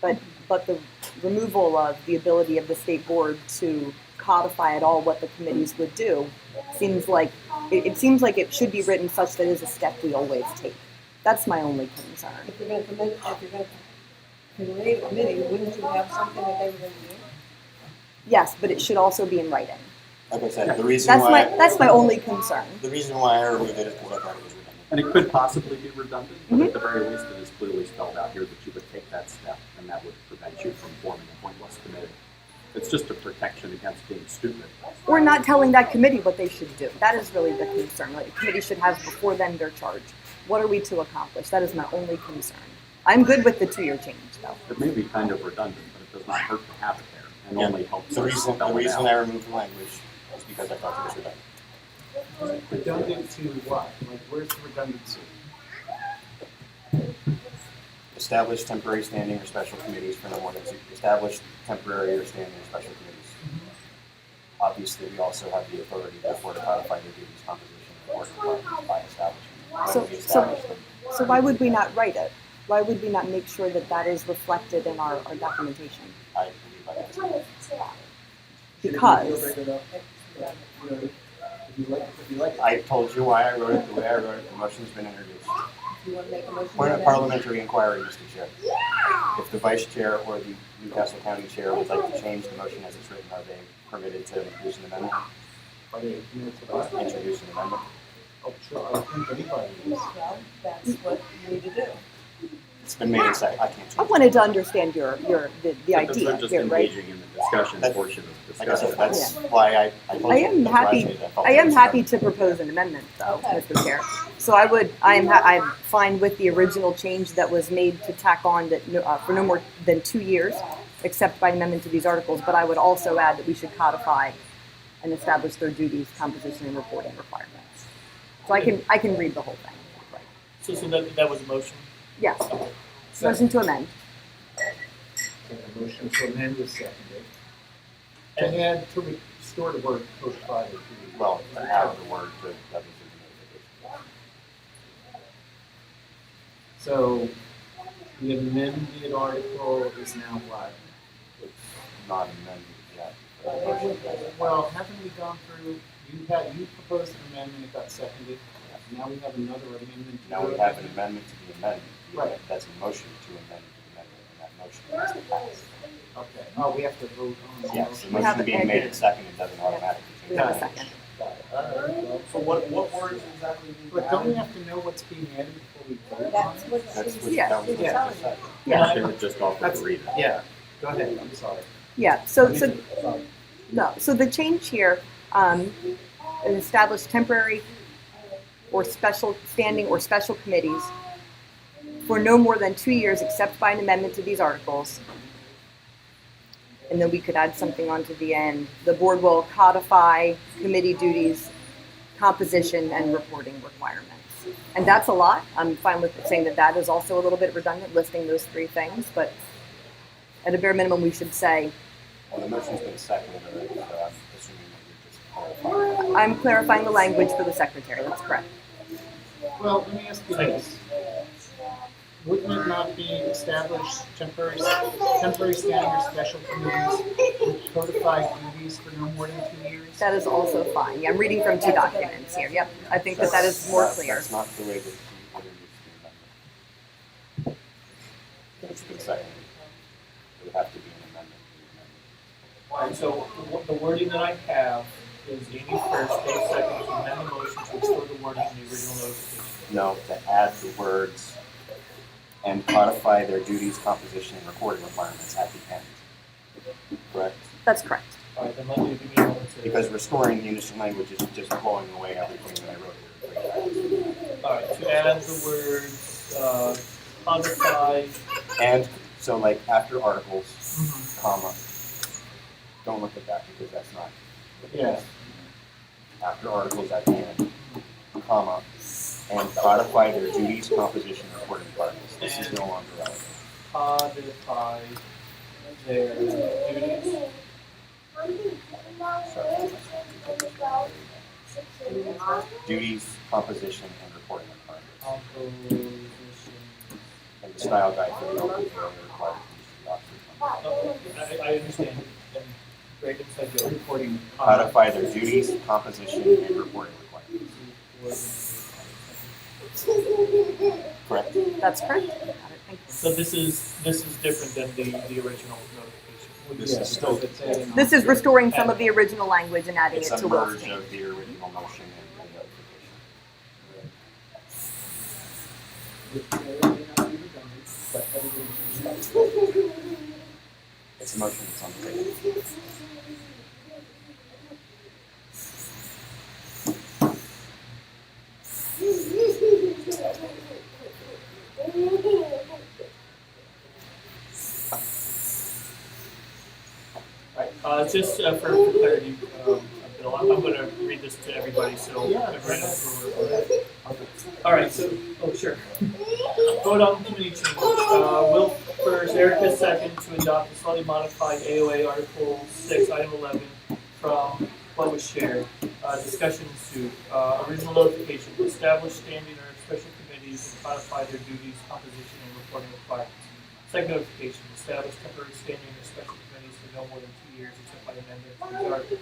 but the removal of the ability of the state board to codify at all what the committees would do seems like it seems like it should be written such that it is a step we always take. That's my only concern. If you're gonna create a committee, wouldn't you have something that they were gonna do? Yes, but it should also be in writing. Like I said, the reason That's my only concern. the reason why I removed it is because I thought it was redundant. And it could possibly be redundant, but at the very least, it is clearly spelled out here that you would take that step, and that would prevent you from forming a pointless committee. It's just a protection against being stupid. Or not telling that committee what they should do. That is really the concern. Like, the committee should have before then their charge. What are we to accomplish? That is my only concern. I'm good with the 2-year change, though. It may be kind of redundant, but it does not hurt to have it there, and only helps. The us reason spell it out. I removed the language is because I thought it was redundant. Redundant to what? Like, where's the redundancy? establish temporary standing or special committees for no more than two. Establish temporary or standing or special committees. Obviously, we also have the authority, therefore, to codify their duties, composition, and work requirements by establishing. So- We establish them. So why would we not write it? Why would we not make sure that that is reflected in our documentation? I believe I can. Because If you like it. I told you why I wrote it the way I wrote it. The motion's been introduced. If you want to make a motion. Point to of amend. parliamentary inquiry, Mr. Chair. If the vice chair or the Newcastle County chair would like to change the motion as it's written, are they permitted to introduce an amendment? Are they here to that? Introduce an amendment? Oh, sure, I think anybody is. Well, that's what you need to do. It's been made in second. I can't change I it. wanted to understand the Because idea we're just here, right? engaging in the discussion That- portion of Like I said, discussion. that's why I told I you. am that's why happy- made that. felt I it am was happy amendment. to propose an amendment, though, Okay. Mr. Chair. So I'm fine with the original change that was made to tack on that for no more than 2 years, except by amendment to these articles. But I would also add that we should codify and establish their duties, composition, and reporting requirements. So I can read the whole thing. Right. So that was a motion? Yes. Motion to amend. Okay, a motion to amend is seconded. To add, to restore the word codify their duties. Well, to add the word to that was in the notification. So the amended article is now what? It's not amended yet. The motion doesn't. Well, haven't we gone through, you proposed an amendment, it got seconded. Now we have another amendment. to Now we it. have an amendment to the amendment. Right. That's a motion to amend the amendment, and that motion has to pass. Okay, oh, we have to vote on the Yes, the motion. have motion it being made ended. and seconded doesn't automatically change. We have a the second. Got it. All right, well, So what words exactly do you but don't we have to know what's being added before we vote on That's it? what That's she's, what, Yeah. that was what she's I telling just you. said. Yeah. She would just offer That's- to read it. Yeah, go ahead, I'm sorry. Yeah. So Sorry. no. So the change here, establish temporary or special standing or special committees for no more than 2 years, except by an amendment to these articles. And then we could add something onto the end. The board will codify committee duties, composition, and reporting requirements. And that's a lot. I'm fine with saying that that is also a little bit redundant, listing those 3 things. But at a bare minimum, we should say, Well, the motion's been seconded already, so I'm assuming that you're just clarifying. I'm clarifying the language for the secretary. That's correct. Well, let me ask you this. Wouldn't it not be established temporary standing or special committees with codified duties for no more than 2 years? That is also fine. Yeah, I'm reading from 2 documents here. Yep. I think that is more clear. That's not the way that you introduced the amendment. It's been seconded. It would have to be an amendment to the amendment. All right, so the wording that I have is Amy first, Dave second, to amend the motion to restore the wording in the original notification. No, to add the words and codify their duties, composition, and recording requirements at the end. Correct? That's correct. All right, then let me give you a moment to. Because restoring the initial language is just blowing away everything that I wrote here. All right, to add the words, codify. And so like after articles, Mhm. comma, don't look at that because that's not. Yes. After articles at the end, comma, and codify their duties, composition, and reporting requirements. This is no longer relevant. Codify their duties. Duties, composition, and reporting requirements. Composition. And the style guide for the open hearing required I understand. And Greg said you're reporting. codify their duties, composition, and reporting requirements. Correct? That's correct. Got it. Thank you. So this is different than the original notification. This is still, Because it's adding on This is to- restoring some of the original language and adding it's it a to Will's merge change. of the original motion and the notification. Which may not be redundant, but everything should be. It's a motion that's on the table. Right, just for clarity, Bill, I'm going to read this to everybody, so Yeah. everybody knows where we're at. All right, so, oh, sure. Vote on committee changes. Will first, Erica second to adopt the slightly modified AOA Article 6, Item 11 from what was shared. Discussion ensued. Original notification, establish standing or special committees and codify their duties, composition, and reporting requirements. Second notification, establish temporary standing or special committees for no more than 2 years except by amendment to these articles.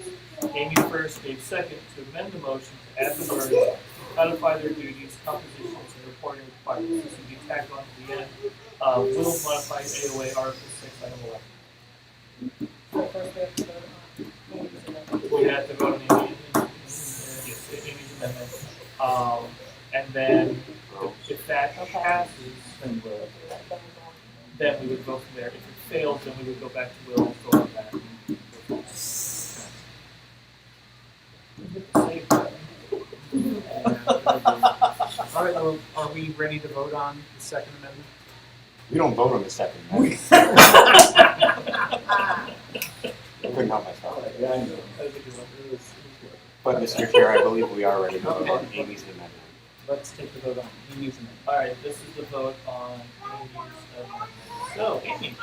Amy first, Dave second to amend the motion to add the words, codify their duties, compositions, and reporting requirements. This would be tagged on to the end. Will modify AOA Article 6, Item 11. So first we have to vote on Amy's amendment. We have to vote on Amy's amendment. And then if that passes, then we would go from there. If it fails, then we would go back to Will and vote on that. Save that. All right, well, are we ready to vote on the second amendment? We don't vote on the second amendment. I couldn't help myself. Yeah, I know. But Mr. Chair, I believe we are ready to vote on Amy's amendment. Let's take the vote on Amy's amendment. All right, this is the vote on Amy's amendment. So, Amy.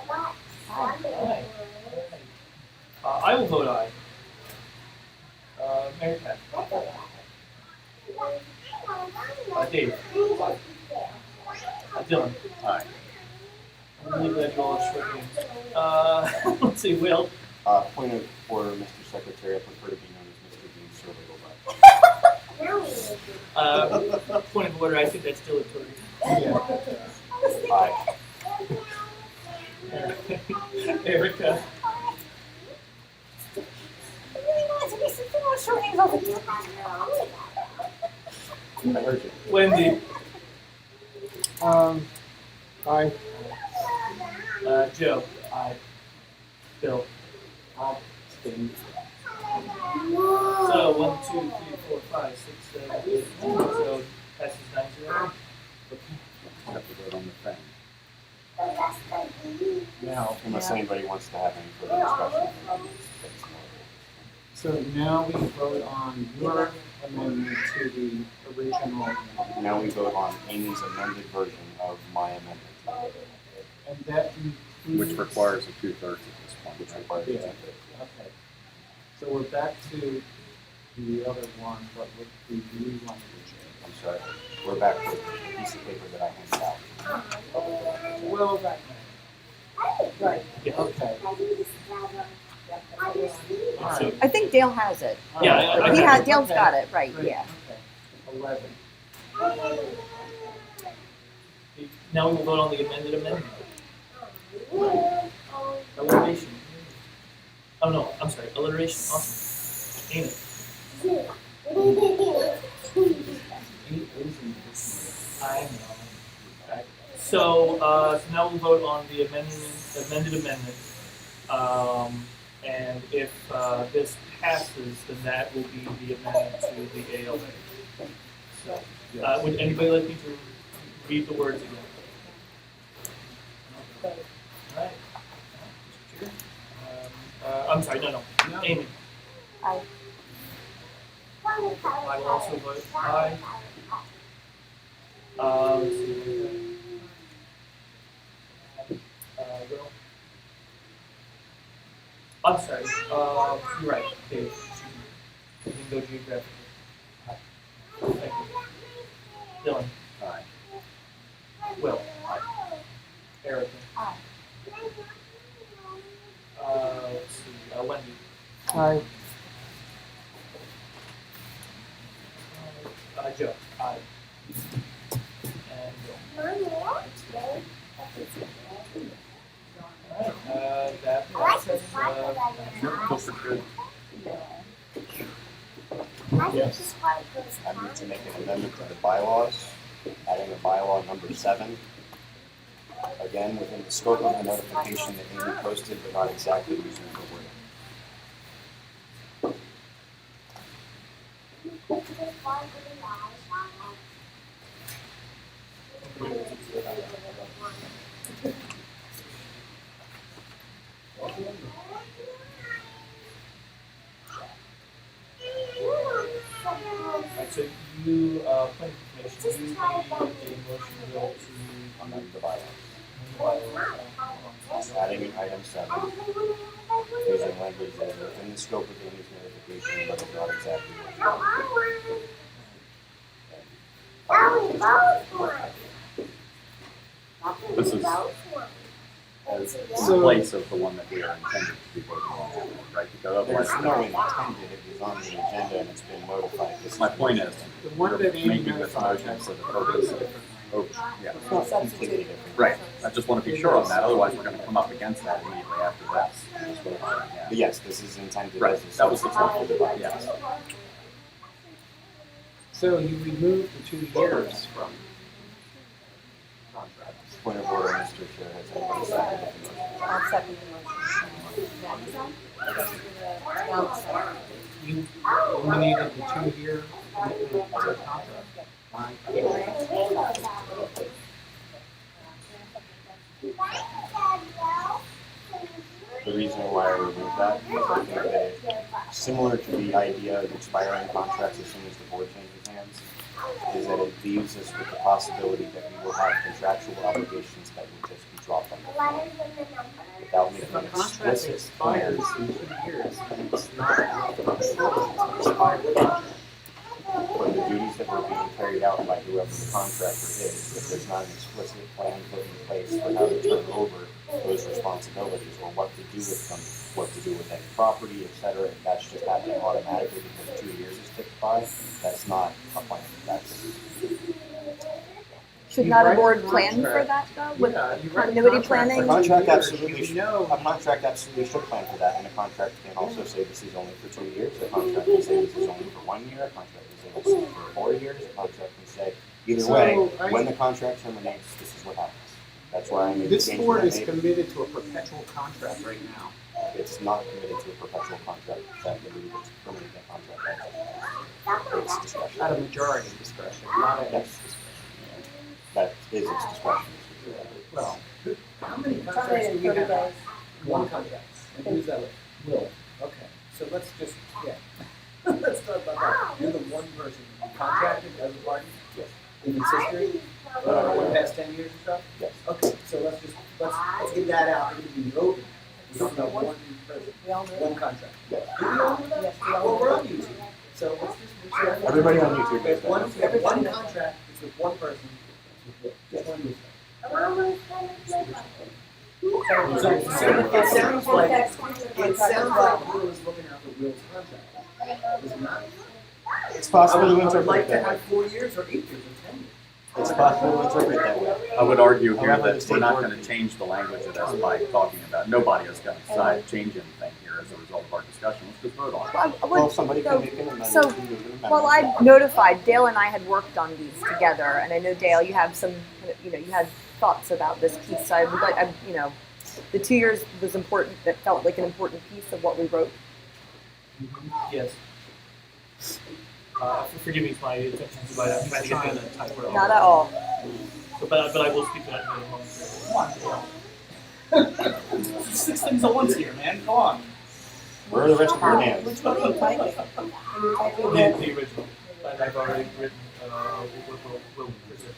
Aye. I will vote aye. Mary Pat. Dave. Dylan. Aye. I'm really glad you all are short names. Let's see, Will. Point of order, Mr. Secretary, I prefer to be known as Mr. Dean Survey. Point of order, I think that's dilatory. Aye. Erica. I heard you. Wendy. Aye. Joe. Aye. Bill. Abstain. So 1, 2, 3, 4, 5, 6, 7, 8, 9. So passes 9-0. Have to vote on the thing. Now, Unless anybody wants to have any further discussion. so now we vote on your amendment to the original amendment. Now we vote on Amy's amended version of my amendment, And that includes... Which requires a 2/3 at this point. which right? requires Yeah. a Okay. So we're back to the other one, but with the new language. I'm sorry, we're back to the piece of paper that I handed out. Well, that, Right. okay. All right. I think Dale has it. Yeah, I- Dale's got it, right, Great, yeah. Okay. 11. Now we will vote on the amended amendment. Alliteration. Oh no, I'm sorry. Alliteration. Awesome. Amy. 8 is in this I know. So now we'll vote on the amended amendment. And if this passes, then that will be the amendment to the ALA. So, would anybody like me to read the words again? All right. Mr. Chair. I'm sorry, no. No. Amy. Aye. I will also vote aye. Let's see. Will. I'm sorry. You're right. Dave. You can go geographically. Aye. Thank you. Dylan. Aye. Will. Erica. Aye. Let's see. Wendy. Aye. Joe. Aye. And Bill. Alright, that passes. Those are good. Yes. I need to make an amendment to the bylaws, adding a bylaw number 7. Again, within the scope of the notification that Amy posted, but not exactly using the wording. Alright, so you, point of information, you made a motion, Bill, to amend the bylaws. bylaws. Adding in item 7, using language that is within the scope of Amy's notification, but is not exactly This is in place of the one that we are intended to be voting on, right? Because otherwise, There's no intended, it was on the agenda and it's been notified. This my point is, The one we're that Amy making this notified motion has for the a purpose completely of, different. yeah, It's not completely different. right. I just want to be sure on that, otherwise we're going to come up against that immediately after this. Just vote on it again. But yes, this is intended Right, as a that was the substitute for point, the bylaws. yes. So you removed the 2 years from contract. Point of order, Mr. Chair, has anyone seconded the motion? I'll second the motion. Now, You eliminated the 2-year commitment of the contract. The reason why I removed that is I think that similar to the idea of expiring contracts as soon as the board changes hands, is that it leaves us with the possibility that we will have contractual obligations that will just be dropped on the floor without If making a contract explicit plans. expires in 2 years, then it's not it's an expired contract. But the duties that were being carried out by whoever the contractor is, if there's not an explicit plan put in place for how to turn over those responsibilities or what to do with them, what to do with any property, etc., if that's just happening automatically because 2 years is ticked by, that's not a plan. That's Should You not a write board a plan for contract. that though? With Yeah, you write a continuity contract planning? a for 2 contract years. absolutely You should. know, A contract absolutely should plan for that, and a contract can also say this is only for 2 years. A contract can say this is only for 1 year. A contract can say this is for 4 years. A contract can say either So, way. I- When the contract terminates, this is what happens. That's why I made the this change board that I is made. committed to a perpetual contract right now. It's not committed to a perpetual contract. That would be it's permanent contract. It's discretion. At a majority discretion, not at Yes. its discretion. That is its discretion. Well, how many contracts do terminated we 30 have? days. One contract. And who's that with? Will. Okay, so let's just, yeah. Let's talk about that. You're the one person contracted as a party? Yes. In its history? For the past 10 years or so? Yes. Okay, so let's get that out, it'll be open. We don't know one person, We all know. one contract. Yes. Do we all know that? Yes, we all Well, know. we're on YouTube, so let's just make sure. Everybody on YouTube There's knows one, that. we have one contract, it's with one person. Just one user. So it sounds like, it sounds like Will is looking out for Will's contract. Is it not? It's possible to I would interpret like it to that way. have 4 years or 8 years or 10 years. It's possible to interpret it that way. I would argue here However, the that state we're not board- going to change the language of this by talking about, nobody is going to decide to change anything here as a result of our discussion. Let's just vote on it. Well, I Well, would- somebody so- can make an amendment so- to move an amendment. Well, I notified Dale and I had worked on these together, and I know Dale, you have some, you had thoughts about this piece. So I would like, the 2 years was important. That felt like an important piece of what we wrote. Yes. Forgive me for my attention to I'm trying to get the time for it. Not at all. So, but I will speak to that in a moment. 6 things at once here, man, come on. Where are the rest of your hands? Which one are you typing? Are you typing The the- original, and I've already written, will present.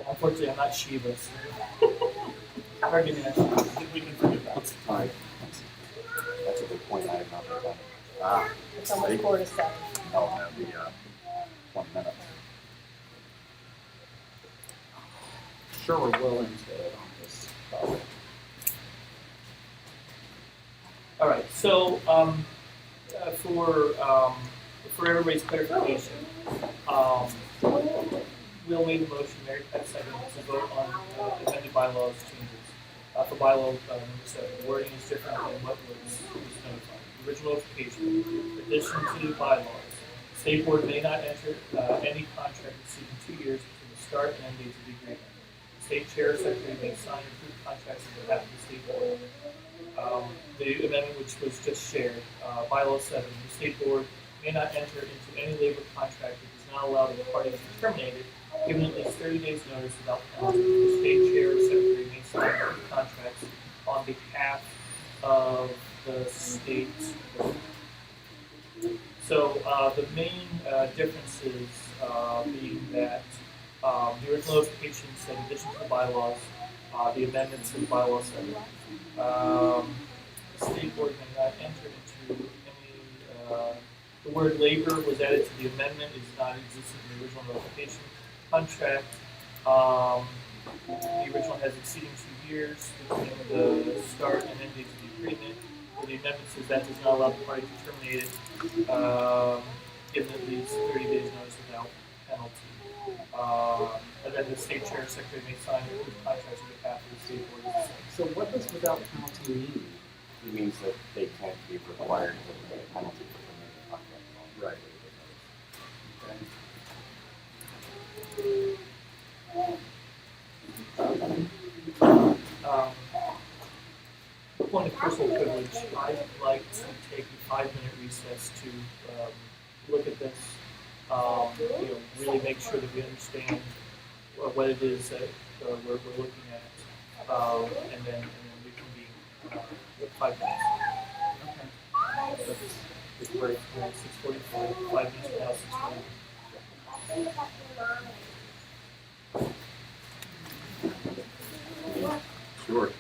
Unfortunately, I'm not Shiva, so. Argument, we can forgive that. What's the time? That's a good point. I have not been done. Ah, It's almost 4 to 7. no, that'd be 20 minutes. Sure, we're willing to on this topic. All right, so for everybody's clarification, Will made a motion, Mary Pat seconded to vote on amended bylaws changes. For bylaw number 7, the wording is different than what was notified. The original notification, in addition to the bylaws, the state board may not enter any contract exceeding 2 years between the start and end dates of the agreement. The state chair or secretary may sign or approve contracts on behalf of the state board. The amendment which was just shared, bylaw 7, the state board may not enter into any labor contract that does not allow the parties to terminate it, given at least 30 days notice without penalty. The state chair or secretary may sign the contracts on behalf of the state board. So the main bylaws, the amendments to the bylaws. The state board may not enter into any, the word labor was added to the amendment, is not existent in the original notification contract. The original has exceeding 2 years between the start and end date of the agreement. Where the amendment says that does not allow the party to terminate it, given at least 30 days notice without penalty. And then the state chair or secretary may sign the contracts on behalf of the state board. So what does without penalty mean? It means that they can't be required to pay a penalty for terminating the contract. Right. Point of personal privilege, I'd like to take a 5-minute recess to look at this, really make sure that we understand what it is that we're looking at, and then reconvene with 5 minutes. Okay. It's break, 6:45, 5 minutes from now, 6:45. Sure.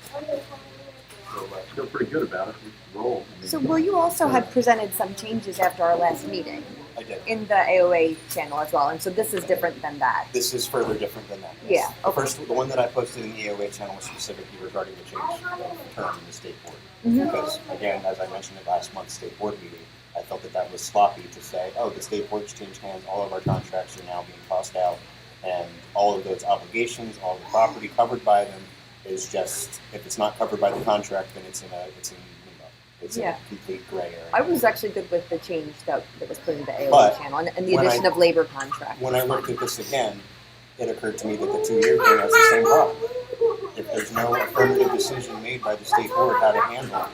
So I feel pretty good about it. We can roll. I mean, So will you also have presented some changes after our last meeting I did. in the AOA channel as well? And so this is different than that. This is further different than that. Yes. Yeah, The okay. first, the one that I posted in the AOA channel was specifically regarding the change of term in the state board. Mhm. Because again, as I mentioned at last month's state board meeting, I felt that was sloppy to say, oh, the state board's changed hands, all of our contracts are now being tossed out, and all of those obligations, all the property covered by them is just, if it's not covered by the contract, then it's in limbo. It's in Yeah. a complete gray area. I was actually good with the change that was put in the AOA But channel and the when addition of labor contract. When I looked at this again, it occurred to me that the 2-year thing has the same problem. If there's no affirmative decision made by the state board how to handle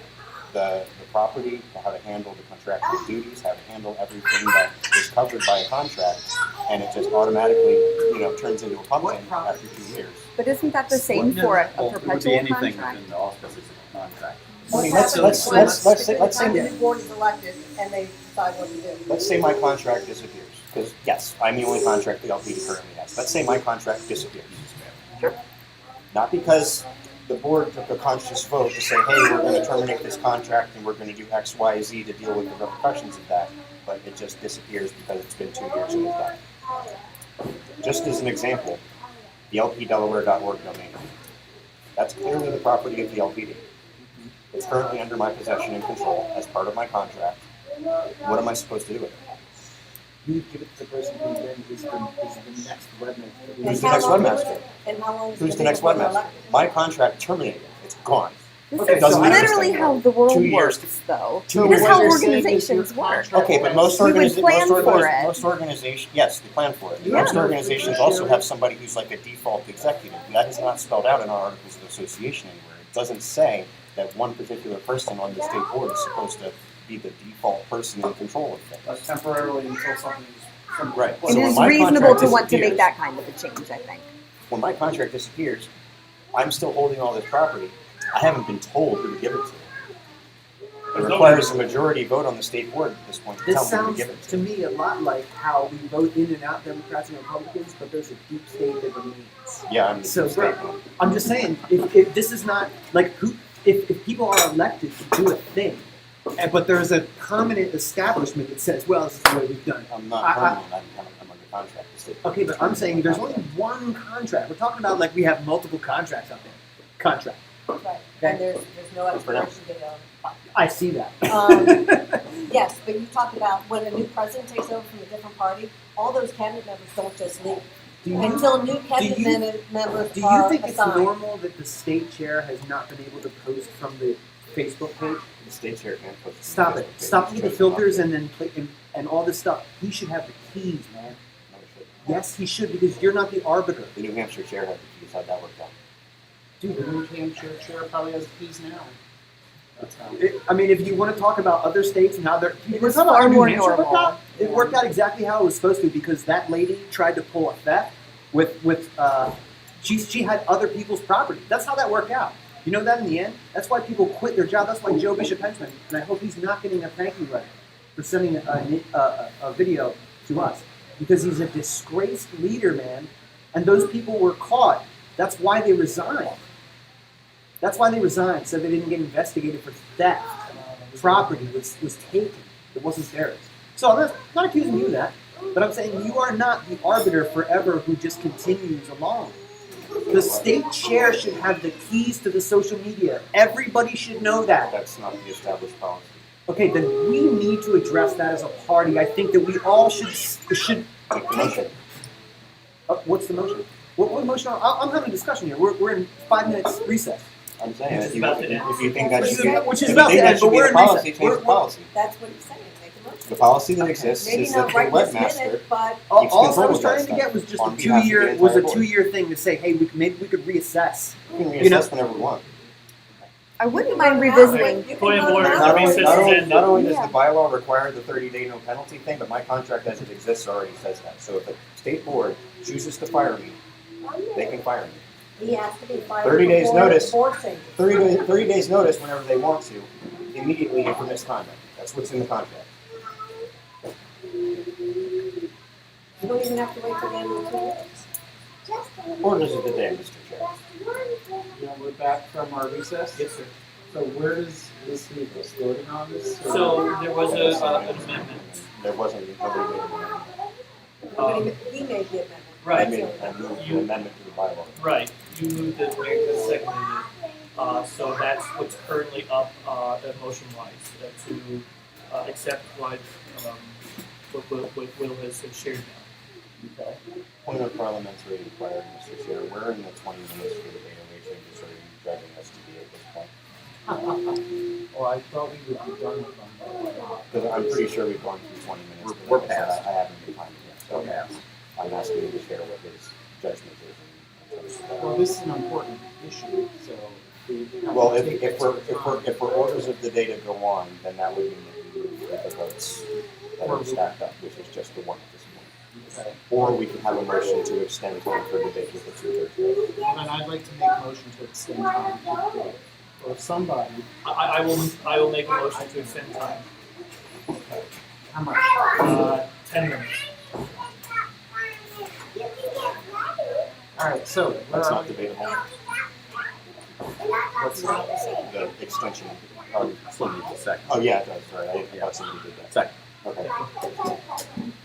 the property, how to handle the contractual duties, how to handle everything that is covered by a contract, and it just automatically, turns into a pumpkin after 2 years. But isn't that the same for a well, it would be perpetual anything contract? within the auspices of the contract. I mean, What let's say the new board is elected and they decide what to do. let's say my contract disappears, because yes, I'm the only contract the LPD currently has. Let's say my contract disappears. Sure. Not because the board took a conscious vote to say, hey, we're going to terminate this contract and we're going to do X, Y, Z to deal with the repercussions of that, but it just disappears because it's been 2 years and it's done. Just as an example, the lpdelaware.org domain. That's clearly the property of the LPD. It's currently under my possession and control as part of my contract. What am I supposed to do with it? You give it to the person who then is the next webmaster. Who's the next webmaster? And how long is Who's the next webmaster? elected? My contract terminated. It's gone. This Okay, is doesn't matter. literally how the world 2 years. works, though. Two It is years. how What you're saying is organizations your work. contract Okay, but most We would organizations, plan for it. most organizations, yes, they plan for it. Yeah. Most organizations also have somebody who's like a default executive. That is not spelled out in our Articles of Association anywhere. It doesn't say that one particular person on the state board is supposed to be the default person in control of things. Temporarily until something is. Right. It So when is my reasonable contract to want to make disappears- that kind of a change, I think. When my contract disappears, I'm still holding all this property. I haven't been told who to give it to. It requires a majority vote on the state board at this point to This tell me who to sounds give it to me a lot like how we vote in and out Democrats and Republicans, but there's a deep state that remains. Yeah, I'm the So, state. I'm just saying, if this is not like if people are elected to do a thing, but there's a permanent establishment that says, well, this is the way we've done it. I'm not I- permanent. I'm under contract. The state board Okay, but I'm determines saying my there's contract. only one contract. We're talking about like we have multiple contracts out there. Contract. Right, and there's no expiration date on I see that. it. Yes, but you talked about when a new president takes over from a different party, all those cabinet members don't just leave. Do you, Until new cabinet you- members do you are think it's assigned. normal that the state chair has not been able to post from the Facebook page? The state chair can't post. Stop it. Stop with the filters and then and all this stuff. He should have the keys, man. No, it shouldn't. Yes, he should, because you're not the arbiter. The New Hampshire chair had the keys. How'd that work out? Dude, the New Hampshire chair probably has the keys now. That's how. I mean, if you want to talk about other states and how they're, It we're is talking about far how New more Hampshire worked normal. out. It worked out exactly how it was supposed to, because that lady tried to pull a theft with she had other people's property. That's how that worked out. You know that in the end? That's why people quit their job. That's why Joe Bishop Henchman, and I hope he's not getting a thank you letter for sending a video to us, because he's a disgraced leader, man. And those people were caught That's why they resigned. That's why they resigned, so they didn't get investigated for theft. Property was taken. It wasn't theirs. So I'm not accusing you of that, but I'm saying you are not the arbiter forever who just continues along. The state chair should have the keys to the social media. Everybody should know that. That's not the established policy. Okay, then we need to address that as a party. I think that we all should Make the motion. what's the motion? What motion? I'm having a discussion here. We're in 5 minutes recess. I'm saying, Which is about to end. if you think that Which should is be, about- which is if you about think to that end, should but be we're the in policy, recess. change the policy. That's what he's saying, make a motion. The policy that Okay. exists Maybe is that not the right this webmaster minute, but All keeps I control was of that trying to stuff get was just on a behalf of the 2-year entire board. 2-year thing to say, hey, maybe we could reassess. We can You know- reassess whenever we want. I wouldn't mind revisiting. You can Point of vote order. now. Not Recess only, is not only, ended. not only does Yeah. the bylaw require the 30-day no penalty thing, but my contract as it exists already says that. So if the state board chooses to fire me, they can fire me. He has to be fired 30 days before notice. the board changes. 30 days notice whenever they want to, immediately for misconduct. That's what's in the contract. You don't even have to wait till the end of the 2 years. Orders of the day, Mr. Chair. Yeah, we're back from our recess. Yes, sir. So where does this leave us? Voting on this? or- So there was an amendment. There wasn't, nobody made an amendment. Nobody- He made the amendment. Right. I made, I moved an amendment to the bylaw. Right, you moved it, Mary seconded it. So that's what's currently up, motion-wise, to accept what Will has shared now. Okay. Point of parliamentary inquiry, Mr. Chair. We're in the 20 minutes for the data changes. Are you judging us to be at this point? Well, I thought we would be done with them. Because I'm pretty sure we've gone through 20 minutes. but We're like I said, past. I haven't been time yet. So Okay. I'm asking you to share what his judgment is. Well, this is an important issue, so we have Well, to if, take if we're, extra if we're, time. if we're orders of the day to go on, then that would mean that we move with the votes that are stacked up, which is just the one at this point. Okay. Or we could have a motion to extend time for debate with the 2/3 vote. Well, then I'd like to make a motion to extend time to debate. Or if somebody, I will make a motion to extend time, how much? 10 minutes. All right, so where That's are not we? debatable. What's that? The extension. Still needs a second. Oh, yeah, it does, sorry. I thought somebody did that. Second. Okay.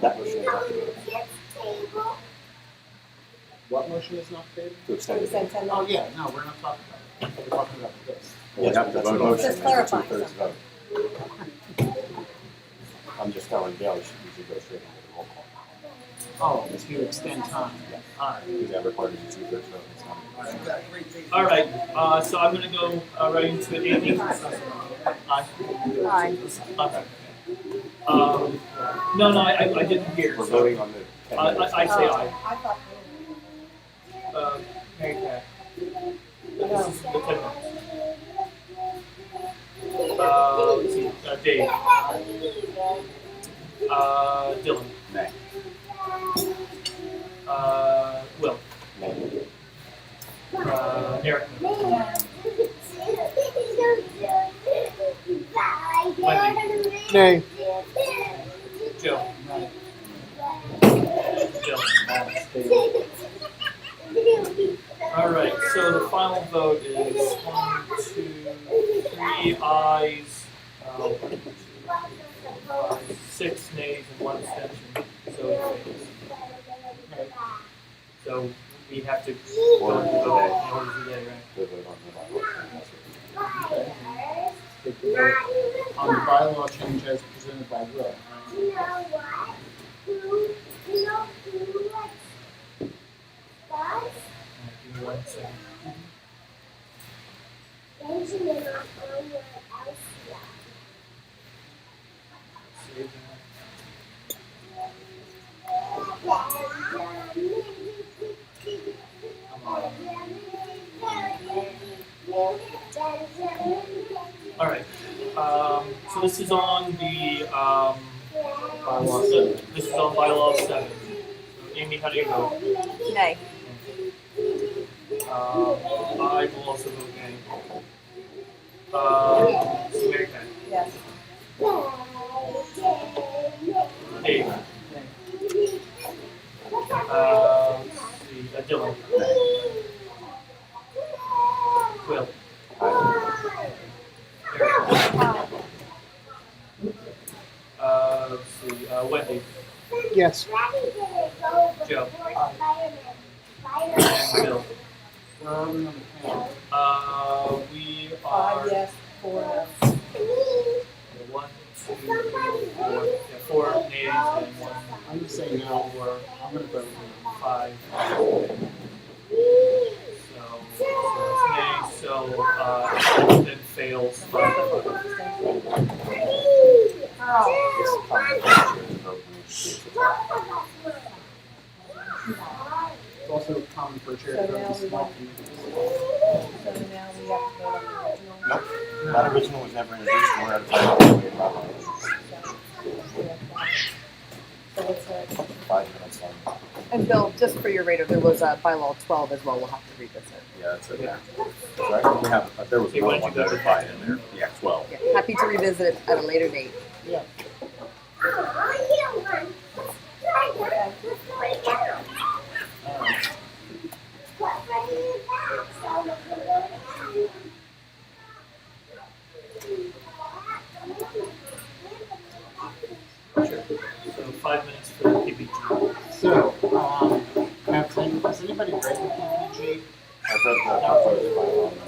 That motion is not debatable. What motion is not debatable? To extend We it. said 10 Oh, minutes. yeah, no, we're not talking about it. We're talking about this. We Yes, have but to that's a vote on it. motion. Just That's a clarifying 2/3 vote. I'm just telling Dale, you should go straight into the roll call. Oh, to extend time. All right. Because that requires a 2/3 vote. It's not. All right, so I'm gonna go right into it. Amy? Aye. Aye. Okay. No, I didn't hear. We're so, voting on the 10 minutes. I say aye. I thought. Mary Pat. This is the 10 minutes. Let's see, Dave. Dylan. Nay. Will. Nay. Eric. Nay. Joe. Jill. All right, so the final vote is 1, 2, 3 ayes, 6 nays, and 1 abstention. So it fails. Right. So we have to go into the vote in order today, right? To vote on the bylaw. Okay. Take the vote on the bylaw change as presented by Will. right? Give me 1 second. Save that. All right. So this is on the Bylaw 7. This is on bylaw 7. So Amy, how do you vote? Nay. I will also vote nay. So Mary Pat. Yes. Dave. Let's see, Dylan. Will. Let's see, Wendy, Yes. Joe, and Bill. Where are we on the panel? We Five are yes, 4 no. 1, 2, 3, 4, yeah, 4 nays and 1 I'm gonna say no. for I'm gonna vote 5. So nay, so then fails 5. It's common for chairs to vote when it's case of tie. no. It's also common for a chair So to vote now in we small want- committees. So now we have to vote on the original. Nope, that original was never introduced, we're at a time to wait about it. So what's the, 5 minutes on. And Bill, just for your radar, there was a bylaw 12 as well. We'll have to revisit. Yeah, that's it. Yeah. Sorry? We have, there was Okay, another why don't one you go to notified that? in there. Yeah, 12. Yeah, happy to revisit it at a later date. So 5 minutes for the PPG. So, has anybody read the PPG? I've read the proposed bylaw on the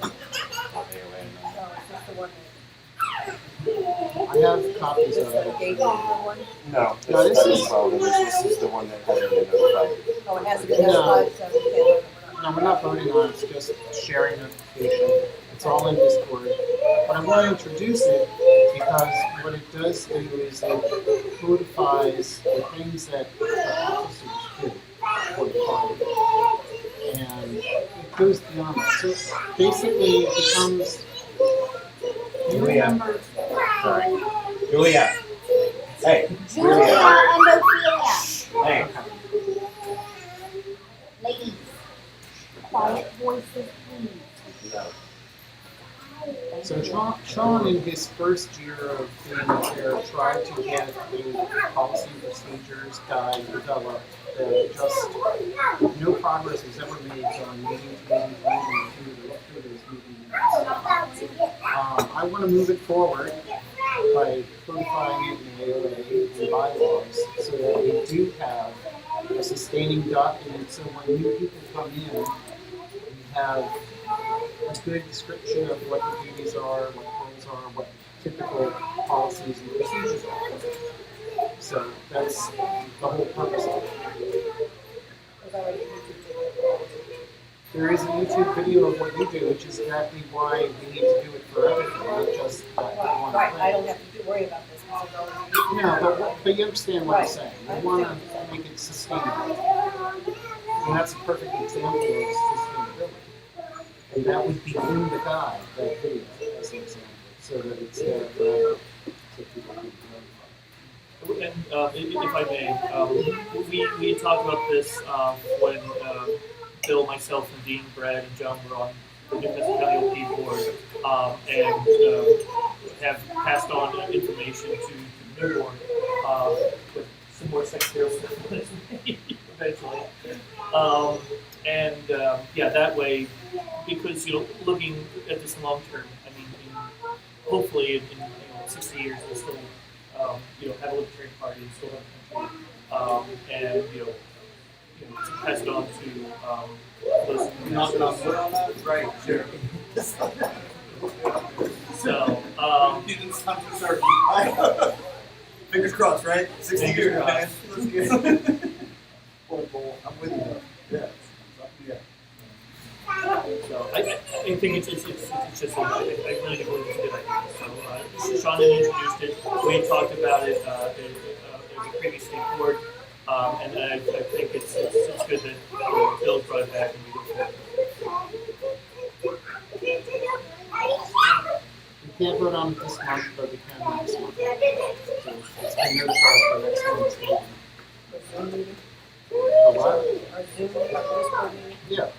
AOA and then oh, is this the one I have copies that, of this the it. gateway one? No, No, this this is is- 12, and this is the one that hasn't been notified. Oh, it hasn't been No. notified, so we can't vote on it. No, we're not voting on it, it's just sharing notification. It's all in Discord. But I want to introduce it because what it does do is it codifies the things that the officers do for the party. And it goes beyond that. So basically it becomes, do you remember? Sorry. Julia. Hey. Julia and Ophelia. Hey. Ladies, quiet voices, please. So Sean in his first year of being chair tried to get a policy and procedures guide developed that just no progress was ever made on meeting through those meeting minutes. I want to move it forward by codifying it in AOA and bylaws so that we do have a sustaining document so when new people come in, we have a good description of what the duties are, what roles are, what typical policies and procedures are. So that's the whole purpose of it. There's already a YouTube video. There is a YouTube video of what you do, which is exactly why we need to do it for everything, not just that one Right, I thing. don't have to worry about this, because there's already a YouTube No, video. but you understand what I'm Right. saying. I We want understand. to make it sustainable. And that's a perfect example of sustainability. And that would be in the guide, that video, as an example, so that it's there forever, so people can learn. And if I may, we talked about this when Bill, myself, and Dean, Brad, and John were on the Newcastle County OP board, and have passed on information to the new board with some more secretarial stuff eventually. Yeah, that way, because looking at this long term, I mean, hopefully in 60 years we'll still have a libertarian party, still have a country, and to pass it on to those who Knocking on wood on that? Right, sure. So, You didn't stop to start. Fingers crossed, right? 60 Fingers years, man. crossed. Let's get I'm with you. Yeah. Yeah. so I think it's just I really do believe it's a good idea. So Sean had introduced it. We talked about it at the previous state board, and I think it's good that Bill brought it back and we go forward. We can't vote on it this month, but we can next month. So it's been notified for next month's meeting. The Zoom meeting, For what? our Zoom meeting, our Discord meeting. Yeah.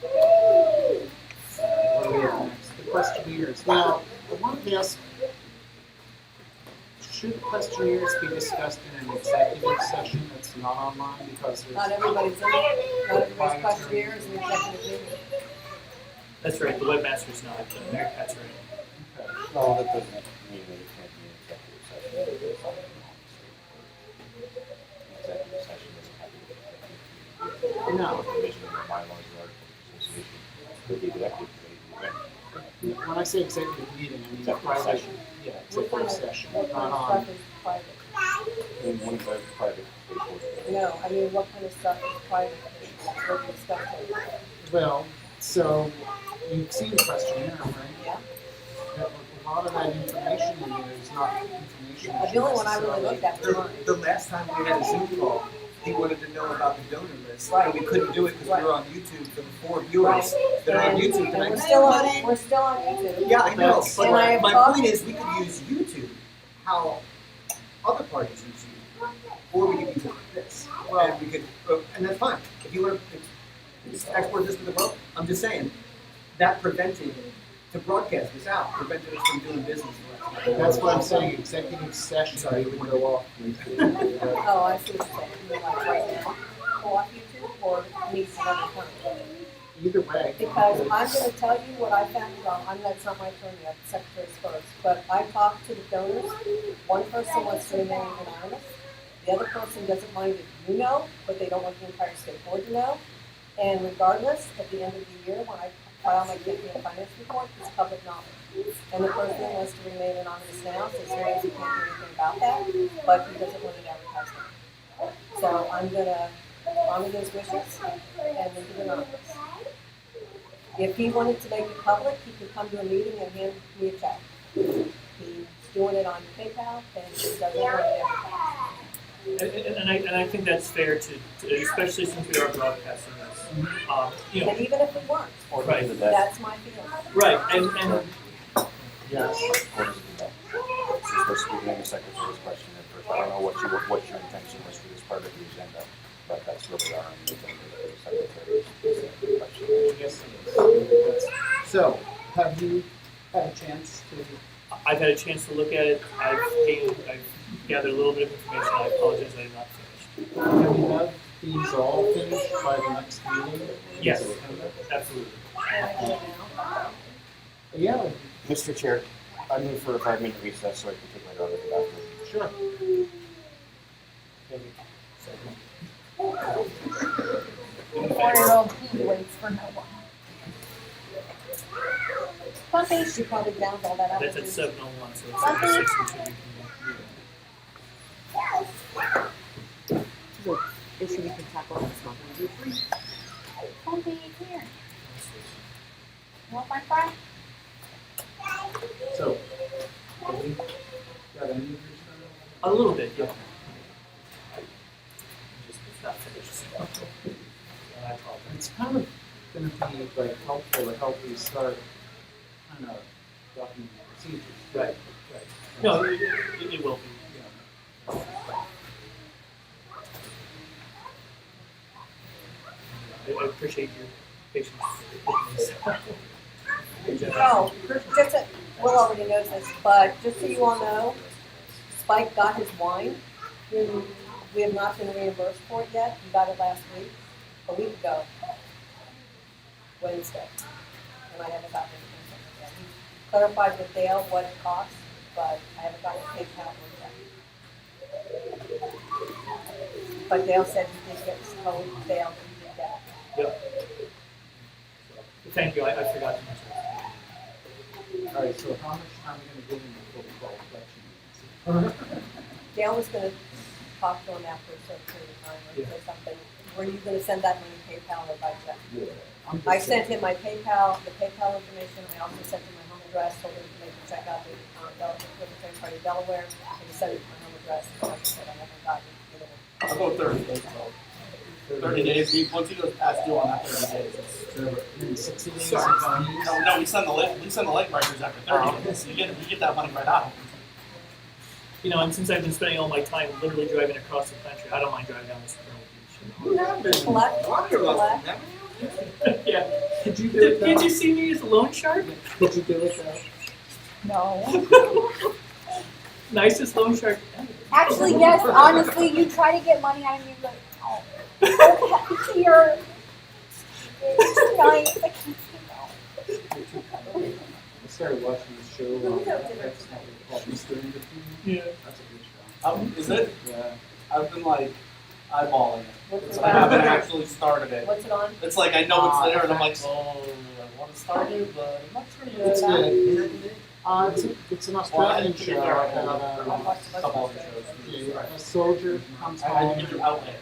What do we have next? The questionnaires. Now, I wanted to ask should questionnaires be discussed in an executive session that's not online because there's Not everybody's in it, not everybody's questionnaire is an executive meeting. That's right, the webmaster's not, but Mary Pat's right. okay. No, that doesn't mean that it can't be an executive session. It is something else. An executive session doesn't have to be an executive meeting. No. Provision of the bylaws or articles of association could be executive committee. When I say executive meeting, I mean Executive private session. Yeah, What kind executive of, session, what not kind of on. stuff is private? In one of the private stakeholders. No, I mean, what kind of stuff is private, we're discussing? Well, so you've seen the questionnaire, right? Yeah. A lot of that information in there is not information. that The only should one I really looked at was mine. The last time we had a Zoom call, he wanted to know about the donor list. Right. And we couldn't do it because Right. we were on YouTube for the 4 viewers that are on And- YouTube And tonight. we're still on, we're still on YouTube. Yeah, I know. That's- But And I have my talked- point is, we could use YouTube how other parties use YouTube, or we could use it like this. And we could, and that's fine. If you want to export this to the world, I'm just saying that prevented to broadcast this out, prevented us from doing business. That's why I'm saying executive session, Sorry, it would go off. Oh, I see what you're saying, you mean like right now, go off YouTube or meet some other time? Either way. Because I'm gonna tell you what I found, well, that's not my attorney, I'm the secretary's first, but I talked to the donors. One person wants to remain anonymous, the other person doesn't mind if you know, but they don't want the entire state board to know. And regardless, at the end of the year, when I file my campaign finance report, it's public knowledge. And the person wants to remain anonymous now, so he says he can't do anything about that, but he doesn't want it advertised. So I'm gonna honor those wishes and leave it anonymous. If he wanted to make it public, he could come to a meeting and hand me a check. He's doing it on PayPal and he doesn't want it advertised. And I think that's fair to especially since we are broadcasting this. You know, And even if we weren't, Or Right. does it that? that's my feeling. right, and Yes. Or does it do that? You're supposed to be doing the secretary's question at first. I don't know what your intention was for this part of the agenda, but that's really our agenda. The secretary's question. Yes, it is. So, have you had a chance to? I've had a chance to look at it. I've gathered a little bit of information. I apologize I have not finished. Can we have these all finished by the next meeting? Yes, absolutely. Can I do it now? Yeah, Mr. Chair, I move for a 5-minute recess so I can take my daughter to the bathroom. sure. Four-year-old he waits for no one. Puppy. She probably found all that out. That's at 7:01, so it's at 6 we should be It's an issue we can tackle next month. Puppy, here. You want my fry? So, have you got any of your stuff? a little bit, yeah. Just it's not finished. And I apologize. It's kind of going to be like helpful to help you start kind of documenting procedures. Right, right. No, it will be. I appreciate your patience with this. Oh, just, Will already knows this, but just so you all know, Spike got his wine. We have not been reimbursed for it yet. He got it last week, a week ago, Wednesday. And I haven't gotten anything from him yet. He clarified with Dale what it costs, but I haven't gotten a PayPal yet. But Dale said he did get, told Dale that he did get it. Yep. Thank you, I forgot to mention that. All right, so how much time are we going to give him before we call collection? Dale was gonna talk to him after a certain period of time or something. Were you gonna send that money PayPal or by check? I'm just I saying. sent him my PayPal, the PayPal information. I also sent him my home address, told him to make a check out to Delaware, party Delaware. I just sent him my home address. And like I said, I haven't gotten either one. I'll go 30 days. 30 days. Once he goes past due on that 30 days, it's over. In 60 days, Sorry. it's on you. No, we send the late breakers after 30 days. So you get that money right out. You know, and since I've been spending all my time literally driving across the country, I don't mind driving down this Beach. You have been. Collect, collect. Yeah. Did you do it Did though? you see me as a loan shark? Did you do it though? No. Nicest loan shark ever. Actually, yes, honestly, you try to get money out of me, but oh, here. It's too nice. I can't say no. I started watching this show on Netflix called Mr. Interview. Yeah. That's a good show. Is it? Yeah. I've been like eyeballing it. What's It's it like I haven't on? actually started it. What's it on? It's like I know it's there, and I'm like, oh, I want to start it, but I'm not sure It's yet. good. It's an Australian show about A couple other shows. a soldier comes I had to home get and through Outlander.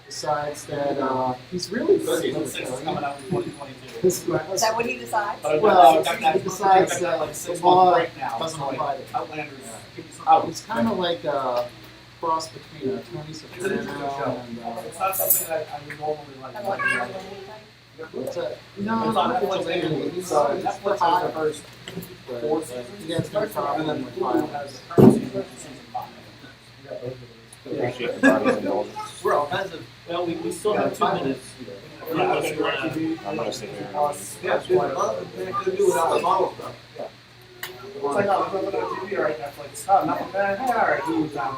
decides that he's really good Season at 6 it. is coming out in 2022. His Is that what he decides? But Well, I've got that, he decides I've got that like the 6 law month break now. doesn't so apply like, to him. Outlander's out. It's kind of like a cross between a Tony It's an interesting Soprano show. and It's not something that I would normally like. Kind of like Like, it's a it's no, on not Netflix vigilante. anyway, He's so he's Netflix has hot, the first but 4 seasons. he has no And problem then with Hulu violence. has the current season, season 5. Appreciate the body's indulgence. We're all kinds of. Well, we still have 2 minutes. Yeah, Unless you wanna- I'm gonna sit here. Yeah, dude, I could do without the model stuff. Yeah. It's like, oh, I'm looking on TV right Netflix. Oh, nothing bad. Hey, all right, Hulu's on.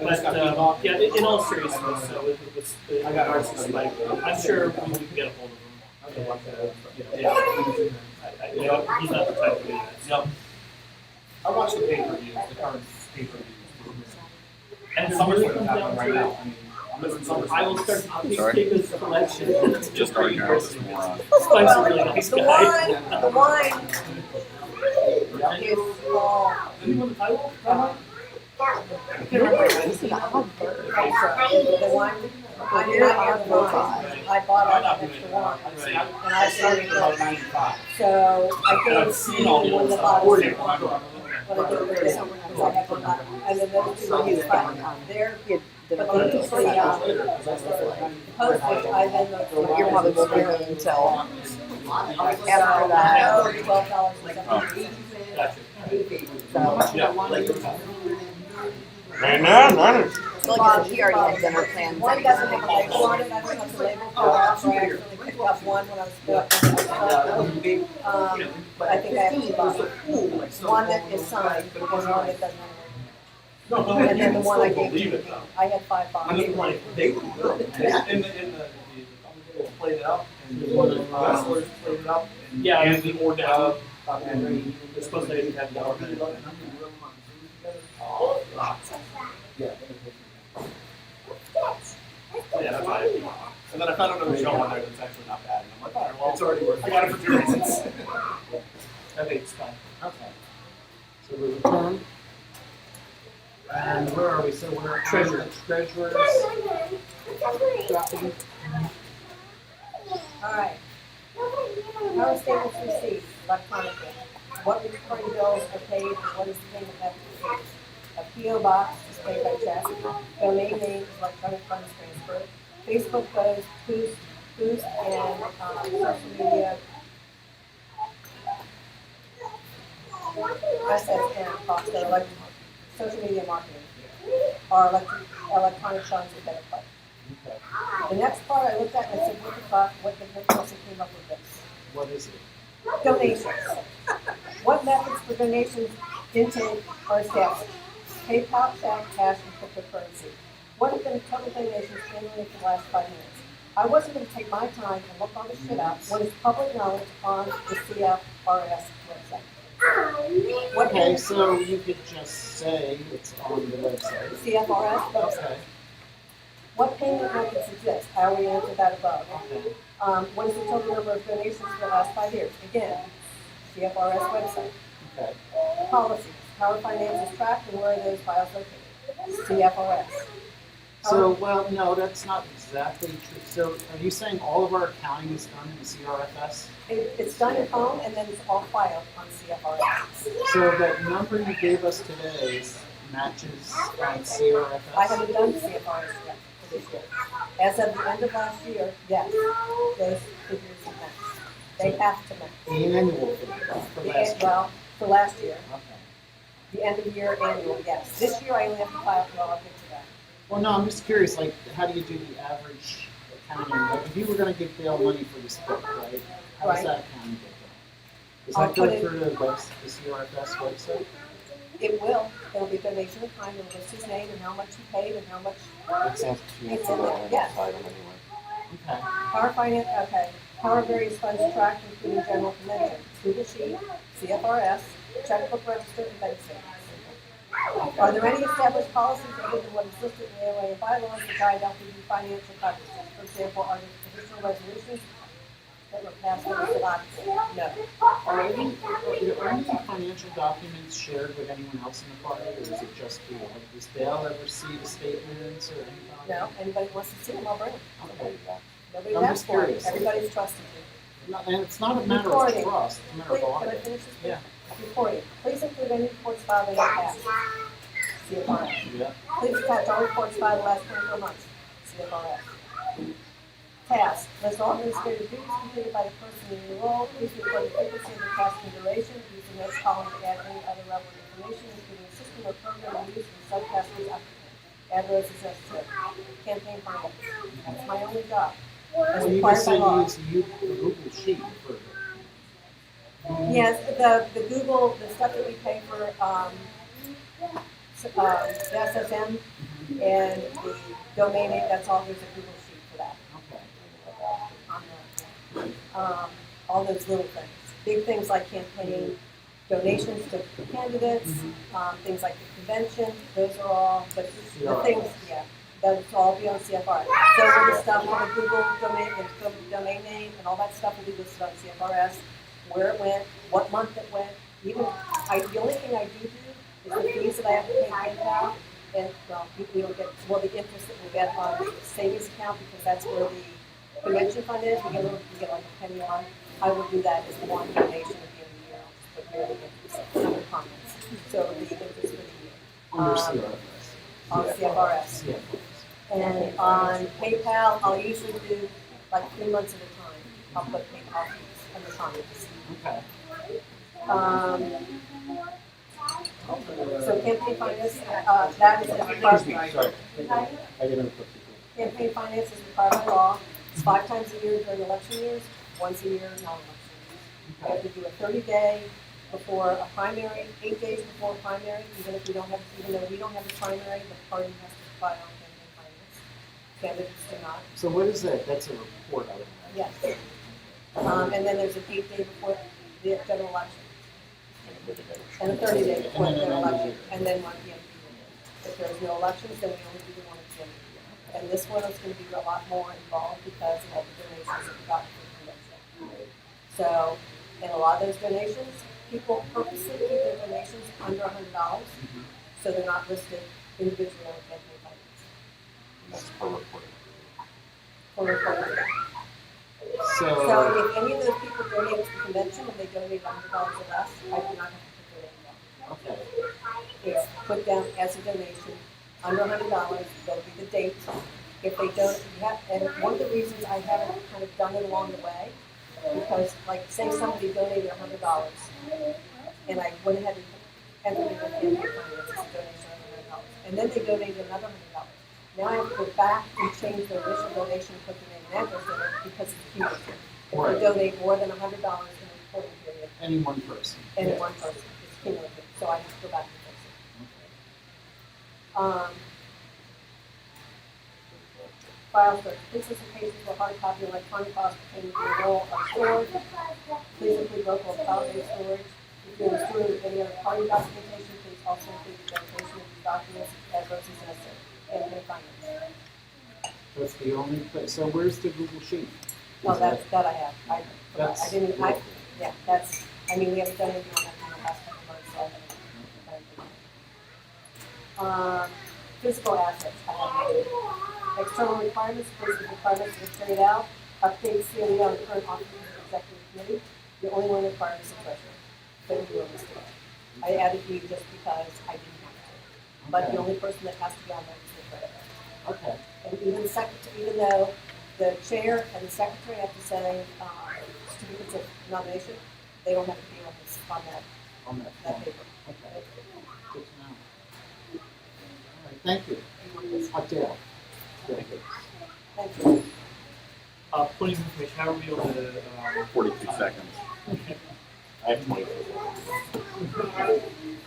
I just got beat off. Yeah, in all seriousness, so with the I got narcissist, like, I'm sure we can get a hold of him. Yeah. You know, he's not the type to do that. Yep. I watched the pay-per-views, the current pay-per-views. And Summer's really comes happening down right to now. it. I mean, I'm missing Summer's. I will start to Sorry? take his collection. It's Just starting out this moron. Spike's a really nice The guy. wine is small. Did he win the title? The wine, I did not have wine. I bought Might all not the be extra winning. wine. I started about 95. So I I've gave seen all the one old of the stuff. bottles. 40 When I did it with this, because I had one, and then those two were used by, they're, but they took for postage, I then. You're probably won't be home until After after that. $12 or something. Gotcha. Man, So like he already had dinner plans One anyway. doesn't have a label on it, I don't have the label for it, so I actually picked up one when I was I think I have 2 bottles. One that is signed, and one that doesn't have a And then the one I gave Believe to it, though. I had 5 I bottles. mean, like, they were good. In the played it up, and the wrestlers played it up, and Yeah. Andy or down. They're supposed to have more. Yeah, that's right. And then I found another show on there that's actually not bad. And I'm like, all right, well, it's already worth it. I got it for 2 reasons. I think it's fine. Okay. So we return. And where are we? So we're at Treasurer. treasurer's document. Alright. Power statements received electronically. What recurring bills are paid and what is the payment method received? A PO box is paid by check. Domain name is electronic funds transfer. Facebook post, boost, and social media. Assets and costs that are like social media marketing or electronic funds with debit card. The next part I looked at and I said, what the fuck, what the heck else came up with this? What is it? Donations. What methods for donations intake are established? PayPal, check, cash, and cryptocurrency. What have been total donations annually for the last 5 years? I wasn't going to take my time and look all this shit up. What is public knowledge on the CFRS website? What Okay, is so you could just say it's on the website. CFRS website? Okay. What payment methods exist? I already answered that above. Okay. What is the total number of donations for the last 5 years? Again, CFRS website. Okay. Policies. How are finances tracked and where are those files located? CFRS. So, well, no, that's not exactly true. So, are you saying all of our accounting is done in the CRFS? It's done at home and then it's all filed on CFRS. So that number you gave us today matches on CRFS? I haven't done CFRS yet for this year. As of the end of last year, yes, those figures match. They have to match. The annual figure for last year? Well, for last year, Okay. the end of year annual, yes. This year I only have to file, well, I'll get to that. Well, no, I'm just curious, like, how do you do the average accounting? Like, if you were gonna give Dale money for this book, right? How does Right. that accounting get Does I'll that go put it- through the CRFS website? It will, it'll be donation of kind, it'll list his name and how much he paid and how much, It's in It's in there, yes. Item anyway. Okay. power finance, okay. Power various funds tracked, including general convention, Google Sheet, CFRS, checkbook register, and bank statements. Are there any established policies other than what is listed in the AOA and bylaws that guide LPD financial practices? For example, are there additional resolutions that were passed under the last? No. Are any financial documents shared with anyone else in the party, or is it just you? Like, does Dale ever see the statements or anything? No, anybody wants to see them, I'll bring them. Okay. Nobody I'm asked just for it, curious. everybody's trusted you. And it's not a matter Recording. of trust, it's a matter Please, of can I audit. finish this? Yeah. Reporting. Please include any reports filed in the past. CFRS. Yeah. Please attach all reports filed in the last 24 months. CFRS. Task. List all administrative duties completed by the person in your role. Please report the frequency of the task and duration. Use the next column to add any other relevant information, including system or program used in subtask's applicant. Add those as necessary. Campaign finance. That's my only job. As Well, you required just by said law. you use the Google Sheet for. Yes, the Google, the stuff that we pay for, the SSM and the domain name, that's all, there's a Google Sheet for that. Okay. On all those little things. Big things like campaign donations to candidates, things like the convention, those are all, but the things, yeah, that's all be on CFR. So all the stuff on the Google domain, the domain name and all that stuff will be listed on CFRS, where it went, what month it went, even, the only thing I do is the fees that I have to pay PayPal, and, well, we don't get, well, the interest that we get on the savings account, because that's where the convention fund is, we get like a penny a month. I will do that as one donation at the end of the year, I'll just put yearly interest, under comments, so it'll be interest for the year. Under CRFS. On CFRS. And on PayPal, I'll usually do like 3 months at a time, I'll put PayPal fees under comments. Okay. So campaign finance, that is required. Excuse me, sorry. I didn't put Campaign finance is required by law. It's 5 times a year during election years, once a year non-election years. You have to do a 30-day before a primary, 8 days before a primary, even though we don't have a primary, the party has to file on campaign finance. Candidates do not. So what is that? That's a report I would imagine. Yes. And then there's an 8 day before the general election. And a 30-day before the general election, and then one at the end of the year. If there's no elections, then we only do the one at the end of the year. And this one is going to be a lot more involved because of all the donations that we got from the convention. So, in a lot of those donations, people purposely keep their donations under $100, so they're not listed individually on campaign finance. That's per report. For reporting. So, So if any of those people donate to the convention and they donate $100 or less, I do not have to put their name down. okay. It's put down as a donation, under $100, there'll be the date. If they don't, and one of the reasons I haven't kind of done it along the way, because like say somebody donated $100, and I went ahead and entered it in campaign finance as a donation of $100, and then they donated another $100. Now I have to go back and change their initial donation and put the name and address in it because it's cumulative. If Right. they donate more than $100 in a reporting period, Any one person. any Yeah. one person, it's cumulative, so I have to go back and fix it. File search. Pieces and pages or hard copy electronic files pertaining to your role are stored. Please include local cloud-based storage. If you're storing with any other party documentation, please also include the dedication of these documents as those is necessary. Campaign finance. That's the only place. So where's the Google Sheet? Oh, that I have. I That's didn't, yeah, that's, I mean, we haven't done anything on that in the last couple of months, so I haven't. Physical assets, I have. External requirements, basic requirements that are carried out, update COE on the current office of the executive committee. The only one required is the treasurer, but you will list it. I added you just because I didn't have to. But the only person that has to be on there is the treasurer. Okay. And even the secretary, even though the chair and the secretary have to say certificates of nomination, they don't have to be on this, on that form. paper. Okay. Good to know. All right. Thank you. Dale. Thank you. Point of information, how are we able to, 42 seconds. I have 20.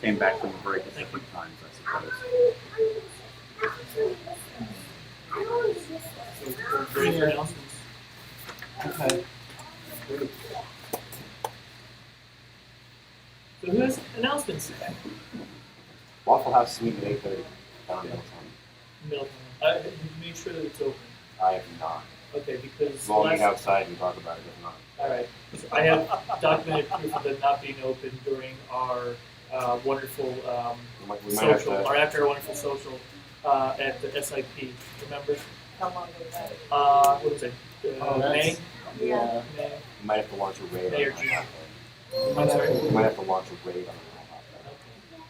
Came back from the break at different times, I suppose. So we're ready for announcements. Okay. Great. So who has announcements? Waffle House is meeting at 8:30 down in Middletown. Milton. Make sure that it's open. I have not. Okay, because We'll meet outside and talk about it if not. all right. So I have documented proof of it not being open during our wonderful We might have social, to. or after our wonderful social at the SIP. Remember? How long was that? What was it? Oh, May? that's, yeah. May? We might have to launch a raid May or on June. it. I'm sorry. We might have to launch a raid on it.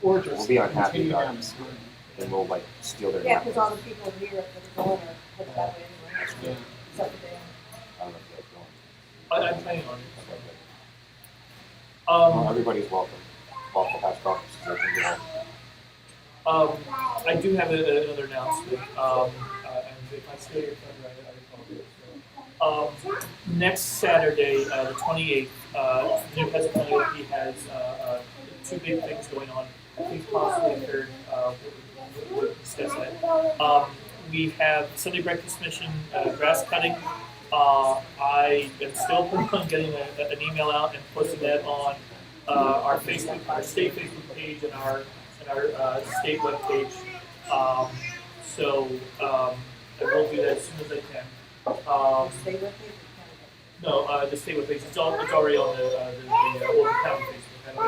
Or just We'll be on Happy continue Hour. down the street. And we'll like steal their Yeah, because all napkins. the people here that are going are headed that way anyway. Yeah. Except for Dan. I don't know if they're going. I'm planning on it. Well, everybody's welcome. Waffle House offices open to all. I do have another announcement. And if I stay here forever, I apologize. Next Saturday, the 28th, the New County OP has two big things going on. I think possibly third, we'll discuss that. We have Sunday breakfast mission, grass cutting. I am still working on getting an email out and posting that on our Facebook, our state Facebook page, and our state web page. I will do that as soon as I can. Stay with me. No, the state web page. It's already on the local town Facebook.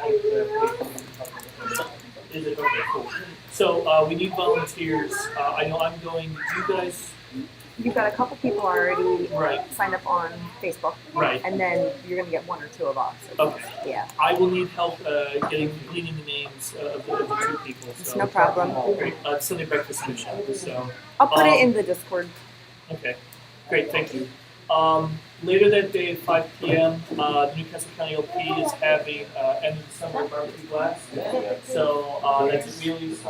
I don't know. Is it okay? Cool. So we need volunteers. I know I'm going. You guys, You've got a couple people already right? signed up on Facebook, Right. and then you're gonna get one or two of us. Okay. Yeah, I will need help gleaning the names of the two people. it's So no problem. great. Sunday breakfast mission. So. I'll put it in the Discord. Okay, great, thank you. Later that day at 5 p.m., Newcastle County OP is having end of the summer barbecue blast. So that's at Wheelie's. You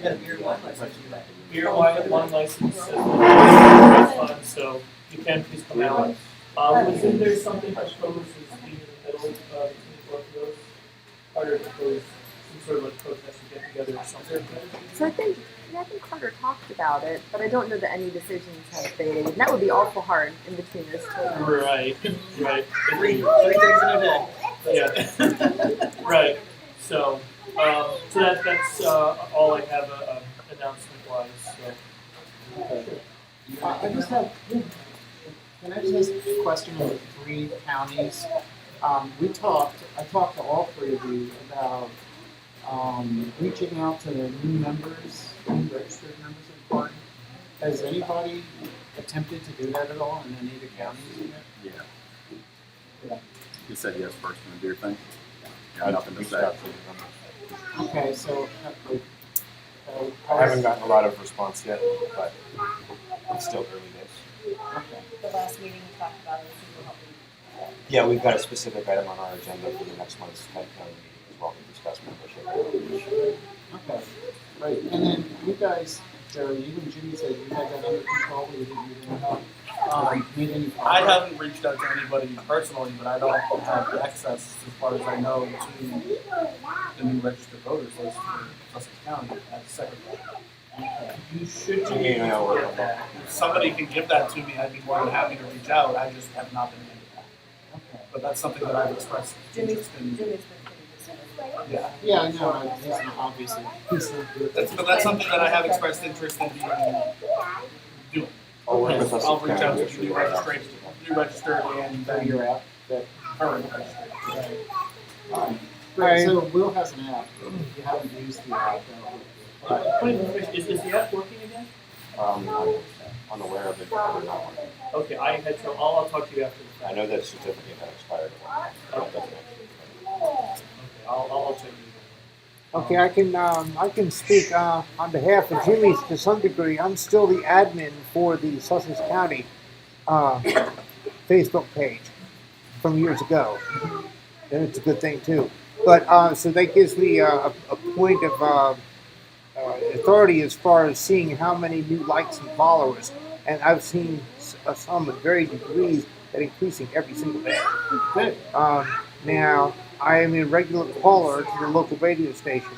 got a beer and wine license. Beer, wine license, that's fun. So you can please come out. Wasn't there something proposed as being in the middle between both of those? Or proposed some sort of like protest to get together or something? So I think Carter talked about it, but I don't know that any decisions have been made. And that would be awful hard in between those two events. Right, right. Three things in a day. Yeah. Right. So that's all I have announcement wise. So. I just have, can I just ask a question of the three counties? I talked to all three of you about reaching out to the new members, new registered members of the party. Has anybody attempted to do that at all in any of the counties yet? Yeah. You said yes first in the beer thing? Yeah, nothing to say. Okay, so I haven't gotten a lot of response yet, but it's still early days. Okay. The last meeting we talked about it, we help you. Yeah, we've got a specific item on our agenda for the next month's head county meeting as well to discuss membership. Okay, great. And then you guys, Jerry, you and Jimmy said you had that under control, you didn't need any help. Made any I progress? haven't reached out to anybody personally, but I don't have access, as far as I know, to the new registered voters list for Sussex County as secretary. You should Yeah, be able to we're- get that. If somebody can give that to me, I'd be more than happy to reach out. I just have not been able to. Okay. But that's something that I've expressed Jimmy's interest in. been pretty good. Yeah. Yeah, I know, he's not obviously, he's not good. But that's something that I have expressed interest in doing. I'll work with us. I'll reach out to the new registered and So you're out, that, current registered. right, so Will has an app, you haven't used the app. Is the app working again? I'm unaware of it, but they're not working. Okay, I had so I'll talk to you after the I fact. know that certificate had expired. But it doesn't actually. Okay, I'll check you. Okay, I can speak on behalf of Jimmy's to some degree. I'm still the admin for the Sussex County Facebook page from years ago, and it's a good thing too. But so that gives me a point of authority as far as seeing how many new likes and followers and I've seen some at varying degrees that increasing every single day. Good. Now, I am a regular caller to the local radio station,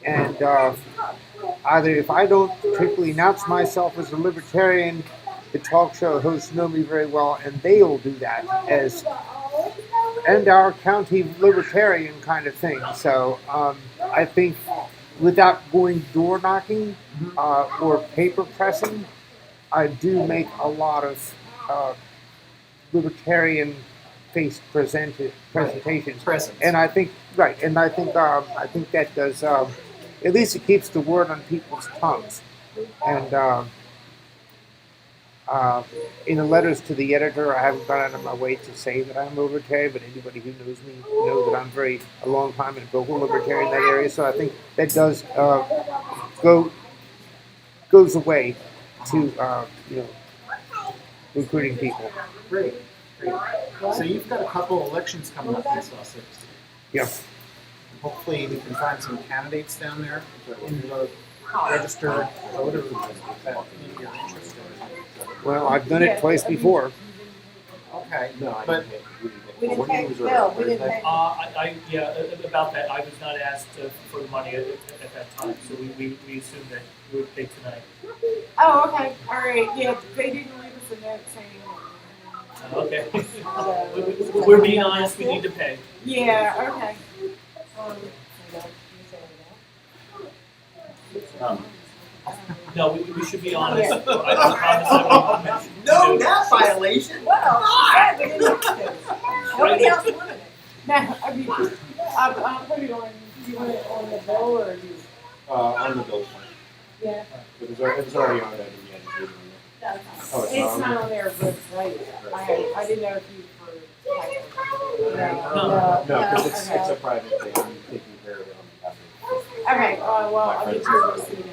and either if I don't particularly announce myself as a libertarian, the talk show hosts know me very well, and they'll do that as and our county libertarian kind of thing. So I think without going door knocking or paper pressing, I do make a lot of libertarian faced presentations. Presence. And I think right, and I think that does at least it keeps the word on people's tongues. And in the letters to the editor, I haven't gone out of my way to say that I'm a libertarian, but anybody who knows me knows that I'm a long time and vocal libertarian in that area. So I think that does goes away to recruiting people. Great. So you've got a couple elections coming up in Sussex. Yeah. Hopefully we can find some candidates down there in the registered voter that maybe you're interested in. Well, I've done it twice before. Okay. No, But We didn't When pay, was Bill, it? we didn't pay. About that, I was not asked for the money at that time, so we assumed that we would pay tonight. Oh, okay, all right, yeah, they didn't leave us a note saying. Okay. So- We're being honest, we need to pay. Yeah, okay. No, we should be honest. I promise I won't. No, that violation. Well, yeah, we didn't have to. Nobody else wanted it. No, I mean, I'll put it on, do you want it on the bill or do you? on the bill plan. Yeah, It was already on that in the education. Oh, it's it's not not on on their website. I didn't know if you were. No, because it's okay. a private thing. I'm taking care of it on behalf of Okay, well, my I'll get friends. you a receipt anyway.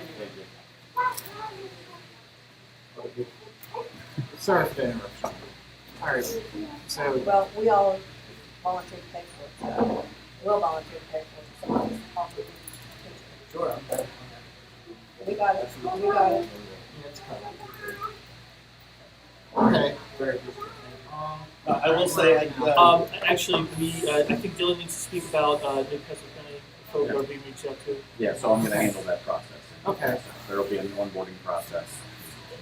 Thank you. sorry for the interruption. All right. So Well, we all volunteer to pay for it, so we'll volunteer to pay for it. So it's probably- Sure. Okay. We got it, we got it. it's covered. Okay. Very I will say, Actually, I think Dylan needs to speak about Newcastle County folk who are being reached out to. Yeah, so I'm gonna handle that process. Okay. There'll be an onboarding process,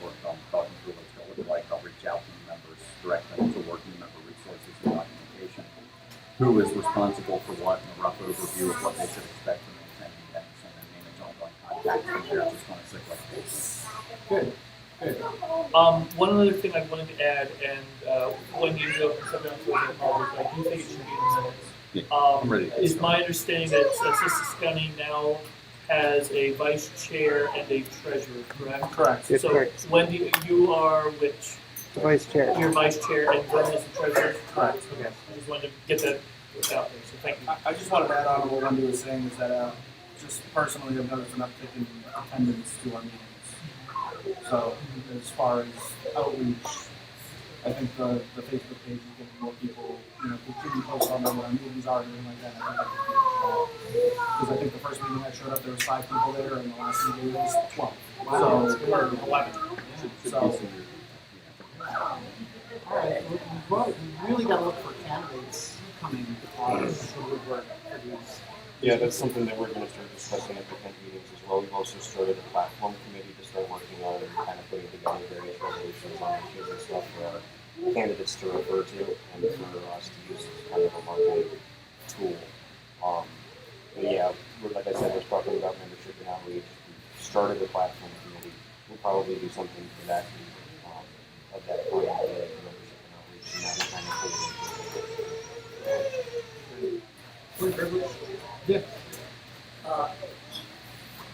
work on talking through what's going to look like. I'll reach out to the members, direct them to working member resources and documentation. Who is responsible for what, and a rough overview of what they should expect from maintaining events, and then manage ongoing contact from there, just on a cyclic basis. Good. One other thing I wanted to add, and when you go from something else to the public, I do think it should be in the minutes. Yeah, I'm ready to Is go. my understanding that Sussex County now has a vice chair and a treasurer, correct? Correct. Yes, So correct. Wendy, you are which? The vice chair. You're vice chair and Vernon is the treasurer? Correct. Okay, I just wanted to get that out there, so thank you. I just wanted to add on to what Wendy was saying is that, just personally, I've noticed an uptick in attendance to our meetings. So as far as outreach, I think the Facebook page is getting more people, continue to post on what our meetings are and everything like that. I think because I think the first meeting I showed up, there was 5 people there, and the last meeting there was 12. So, or 11. So, All right. Well, we really got to look for candidates coming on the woodwork for these. Yeah, that's something that we're going to start discussing at the Kent meetings as well. We've also started a platform committee to start working on and kind of putting together various resolutions on issues and stuff for our candidates to refer to and for us to use as kind of a marketing tool. But yeah, like I said, we're talking about membership and outreach. We started a platform committee. We'll probably do something for that of that kind of membership and outreach, and that will kind of put it into Yeah.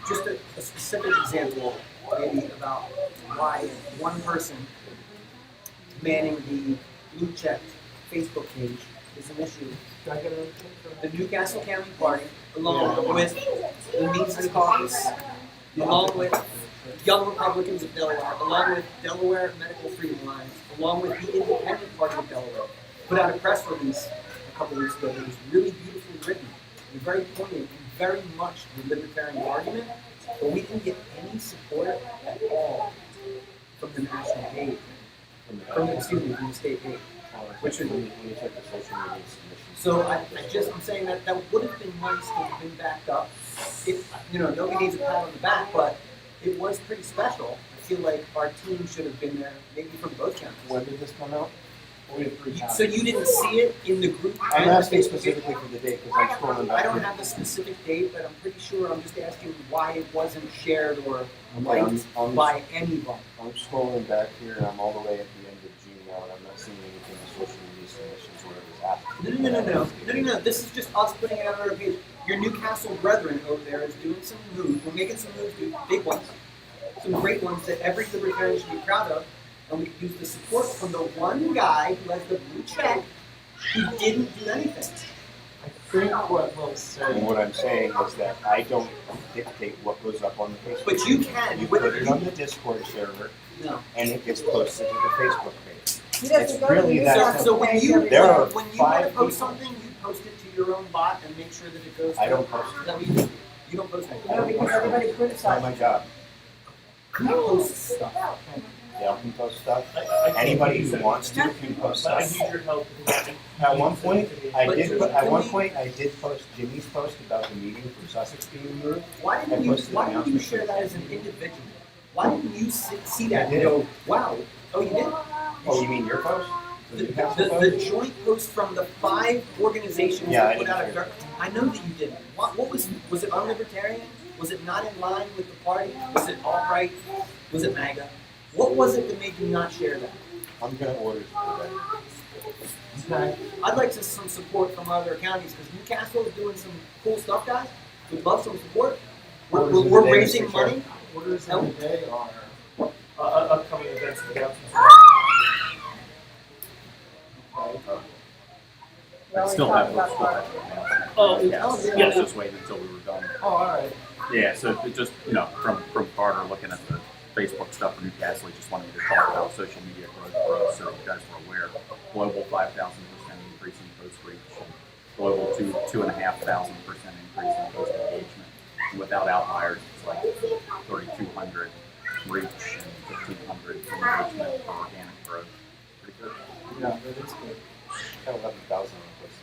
Just a specific example, maybe about why one person manning the blue checked Facebook page is an issue. The Newcastle County Party, along with the Mises Caucus, along with Young Republicans of Delaware, along with Delaware Medical Freedom Alliance, along with the Independent Party of Delaware, put out a press release a couple weeks ago that was really beautifully written and very poignant and very much the libertarian argument, but we didn't get any support at all from the national aid, from the state aid. Which when you took the social media submissions. So I'm saying that would have been nice to have been backed up. Nobody needs a pat on the back, but it was pretty special. I feel like our team should have been there, maybe from both counties. When did this come out? We have 3 counties. So you didn't see it in the group? I'm asking specifically for the date because I'm scrolling back. I don't have the specific date, but I'm pretty sure I'm just asking why it wasn't shared or liked I'm by anyone. I'm scrolling back here and I'm all the way at the end of June now and I'm not seeing anything in social media submissions where it was happening. No. This is just us putting it out on our page. Your Newcastle brethren over there is doing some moves. We're making some moves, dude, big ones, some great ones that every libertarian should be proud of. And we could use the support from the one guy who has the blue check who didn't do anything. I think what Will said. And what I'm saying is that I don't dictate what goes up on the Facebook. But you can. You put it on the Discord server, No. and it gets posted to the Facebook page. He doesn't It's go to really the that Newcastle So when page you every There day. are when you 5 want to post people. something, you post it to your own bot and make sure that it goes. I to- don't post Is it. that what you do? You don't post it. No, because everybody It's not criticizes. my job. You post stuff. Dale can post stuff. I Anybody can't who use wants to it. can post But I stuff. need your help. At one point, I But did. can At one we- point, I did post Jimmy's post about the meeting for Sussex being moved. Why I didn't you posted an announcement. share that as an individual? Why didn't you see that I and did. go, wow? Oh, you did? Oh, you mean your post? The Newcastle The post? joint post from the 5 organizations Yeah, that I put didn't out a share. I know that you didn't. What was it unlibertarian? Was it not in line with the party? Was it alt-right? Was it MAGA? What was it that made you not share that? I'm gonna order today. Okay. I'd like some support from other counties because Newcastle is doing some cool stuff, guys. We'd love some support. Orders of the We're day, raising Mr. Chair. money. Orders of the day are. Upcoming events and announcements. We always Still talk have about those. part. Oh, Yes. yeah. Yeah, just waiting until we were done. Oh, all right. Yeah, so it just, from Carter looking at the Facebook stuff for Newcastle, he just wanted me to talk about social media growth so you guys were aware. Global 5,000% increase in post reach, and global 2,500% increase in post engagement. And without outliers, it's like 3,200 reach and 1,500 engagement for organic growth. Pretty good. Yeah, that is good. Got 11,000 posts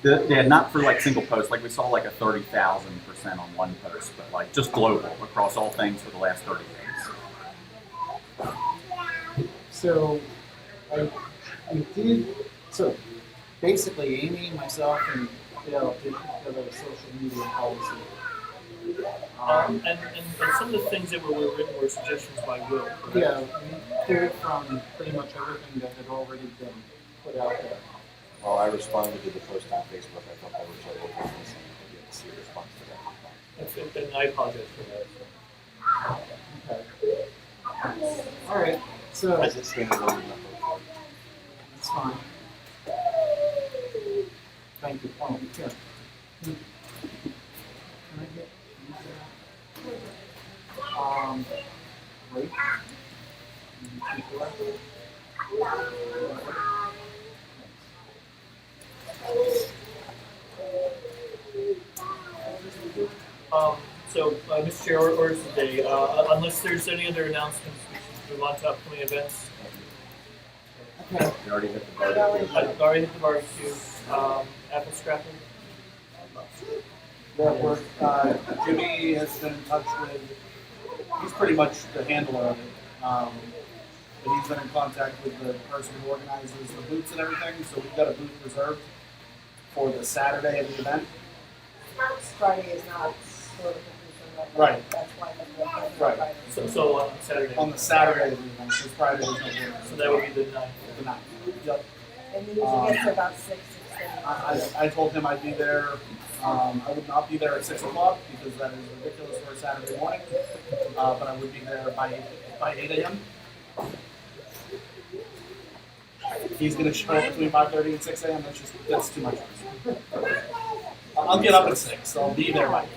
in Yeah, not for like single posts. Like we saw like a 30,000% on one post, but like just global across all things for the last 30 days. So, we did. So, basically, Amy, myself, and Dale did put together a social media policy. And some of the things that were written were suggestions by Will. correct? Yeah, we pulled from pretty much everything that had already been put out there. Well, I responded to the post on Facebook. I thought that was a little different. I didn't see a response to that. And I apologize for that. Okay. All right. So As it stands, I would not vote for it. that's fine. Thank you. Oh, here. Can I get break? Mr. Chair, orders of the day. Unless there's any other announcements, we should move on to upcoming events. Okay. We already hit the barbecue. I've already hit the barbecue. Apple scrapping. Jimmy has been in touch with, he's pretty much the handler of it. But he's been in contact with the person who organizes the booths and everything, so we've got a booth reserved for the Saturday of the event. Friday is not sort of Right. That's why the Right. Friday. So on Saturday. On the Saturday of the event, because Friday is no good. So that would be the 9th. The 9th. Yep. And we usually get to about 6:30. I told him I'd be there. I would not be there at 6 o'clock because that is ridiculous for a Saturday morning. But I would be there by 8 a.m. He's going to show up between 5:30 and 6 a.m. That's too much. I'll get up at 6. So I'll be there by 8.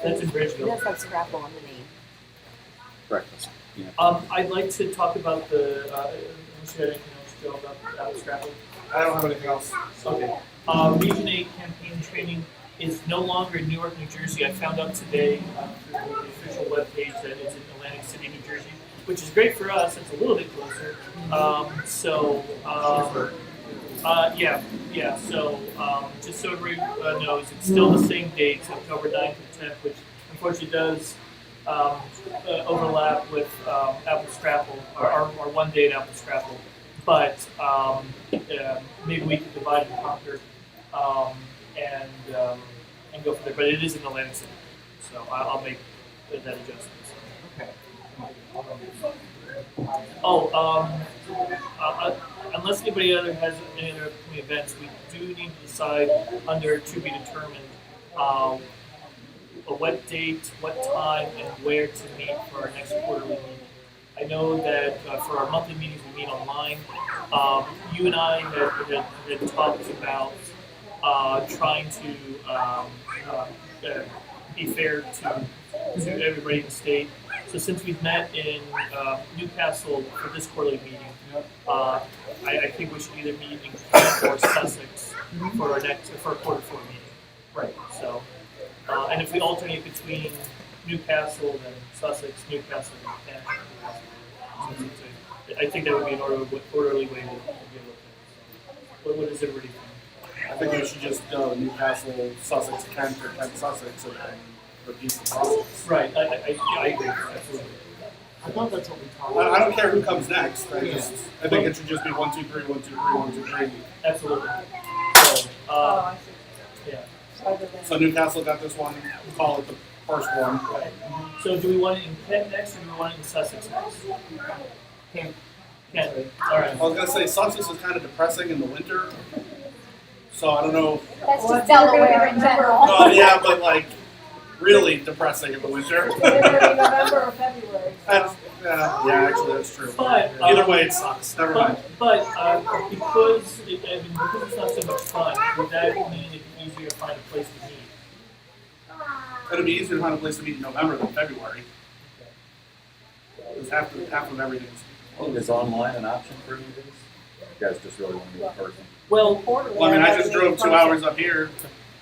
That's in It Bridgeville. does have scrapple on the name. Breakfast. Yeah. I'd like to talk about the. Unless you had anything else, Joe, about Apple scrapping. I don't have anything else. Okay. Region 8 campaign training. is no longer in Newark, New Jersey. I found out today through the official webpage that it's in Atlantic City, New Jersey, which is great for us. It's a little bit closer. Yeah. So just so everybody knows, it's still the same dates, October 9th and 10th, which unfortunately does overlap with Apple Scrapple, our one day at Apple Scrapple. But maybe we can divide and conquer and go from there. But it is in Atlantic City, so I'll make that adjustment. Okay. Unless anybody has any other upcoming events, we do need to decide under to be determined what date, what time, and where to meet for our next quarterly meeting. I know that for our monthly meetings we meet online. You and I had talked about trying to be fair to everybody in the state. So since we've met in Newcastle for this quarterly meeting, I think we should either meet in Kent or Sussex for our quarter 4 meeting. Right. So, and if we alternate between Newcastle and Sussex, Newcastle and Kent, I think that would be an orderly way to deal with it. What does everybody think? I think we should just go Newcastle, Sussex, Kent, or Kent, Sussex, and then repeat the process. Right, I agree, absolutely. I thought that's what we talked I about. don't care who comes next. I think it should just be 1, 2, 3, 1, 2, 3, 1, 2, 3. Absolutely. So, I see. yeah. Other than. So Newcastle got this one. Call it the first one. Right. So do we want it in Kent next, or do we want it in Sussex next? Kent. Kent. All right. I was gonna say Sussex is kind of depressing in the winter. So I don't know. That's Well, just Delaware in general. Yeah, but like really depressing in the winter. It's either gonna be November or February. So. Yeah, actually that's true. But Either way, it sucks. Never mind. But because it's not so much fun, would that mean it'd be easier to find a place to meet? It'd be easier to find a place to meet in November than February. Because half of everything's. Is online an option for you guys? You guys just really want to meet in person? Well, Quarterly, Well, I mean, I have just to meet drove in 2 person. hours up here.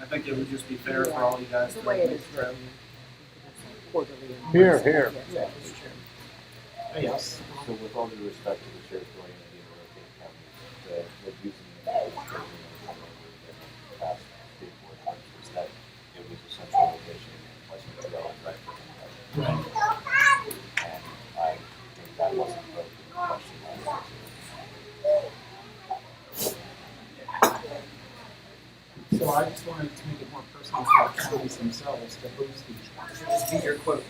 I think it would just be fair for all you guys The to way it make is the trip. quarterly. Here. Yeah, that's true. Yes. So with all due respect to the sheriff going in the European counties, the using the past state board was that it was a central location in West Montreal and right for them. And I think that wasn't the question last year. So I just wanted to make it more personal for the counties themselves to host these. Just be your quote.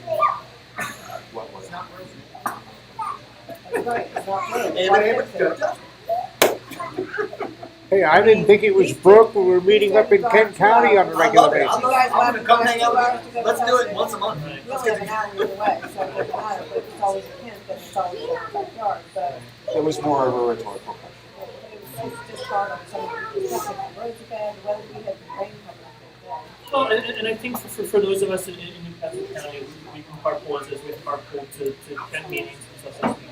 What was it? That's right, it's not me. Anybody Why able fix to it? go? Hey, I didn't think it was Brooke. We were meeting up in Kent County on a I regular love it. basis. I'm gonna come hang out with you. Let's do it once a month. We Let's only have get an hour either way, so it doesn't matter, but it's always a Kent, then it's always in the backyard, but It was more of a rhetorical question. it's just hard on some of the, especially if the roads are bad, the weather, we had the rain coming up there. well, and I think for those of us in Newcastle County, we can carpool as we carpool to Kent meetings and Sussex meetings.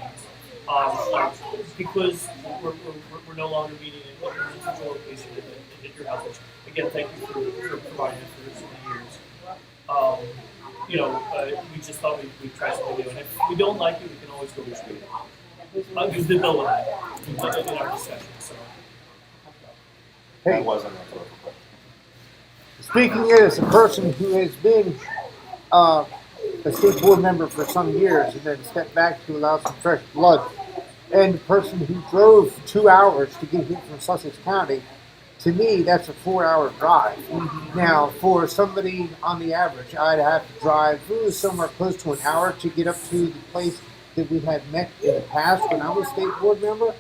Because we're no longer meeting in a central location at your house. Which, again, thank you for providing it for so many years. We just thought we'd try something new. And if we don't like it, we can always go retreat. We've been building that in our discussion. So. Hey. That wasn't a rhetorical question. Speaking as a person who has been a state board member for some years and then stepped back to allow some fresh blood, and the person who drove 2 hours to get here from Sussex County, to me, that's a 4-hour drive. Now, for somebody on the average, I'd have to drive somewhere close to an hour to get up to the place that we had met in the past when I was a state board member.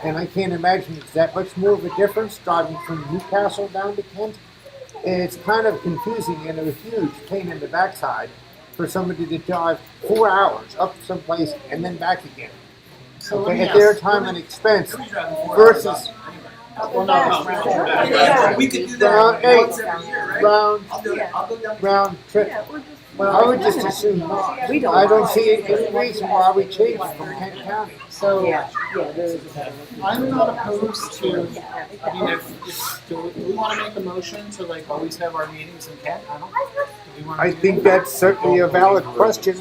And I can't imagine it's that much more of a difference driving from Newcastle down to Kent. It's kind of confusing and a huge pain in the backside for somebody to drive 4 hours up someplace and then back again. So Okay, at their time and expense versus Well, no. We could do that Round once eight. every year, right? round I'll do it. I'll go down. round trip. Yeah, or just I would just assume not. We don't. I don't see any reason why we change from Kent County. So, Yeah, there is. I'm not opposed to, I mean, do we want to make a motion to like always have our meetings in Kent? I don't, do we want to I do think that? that's certainly a valid question.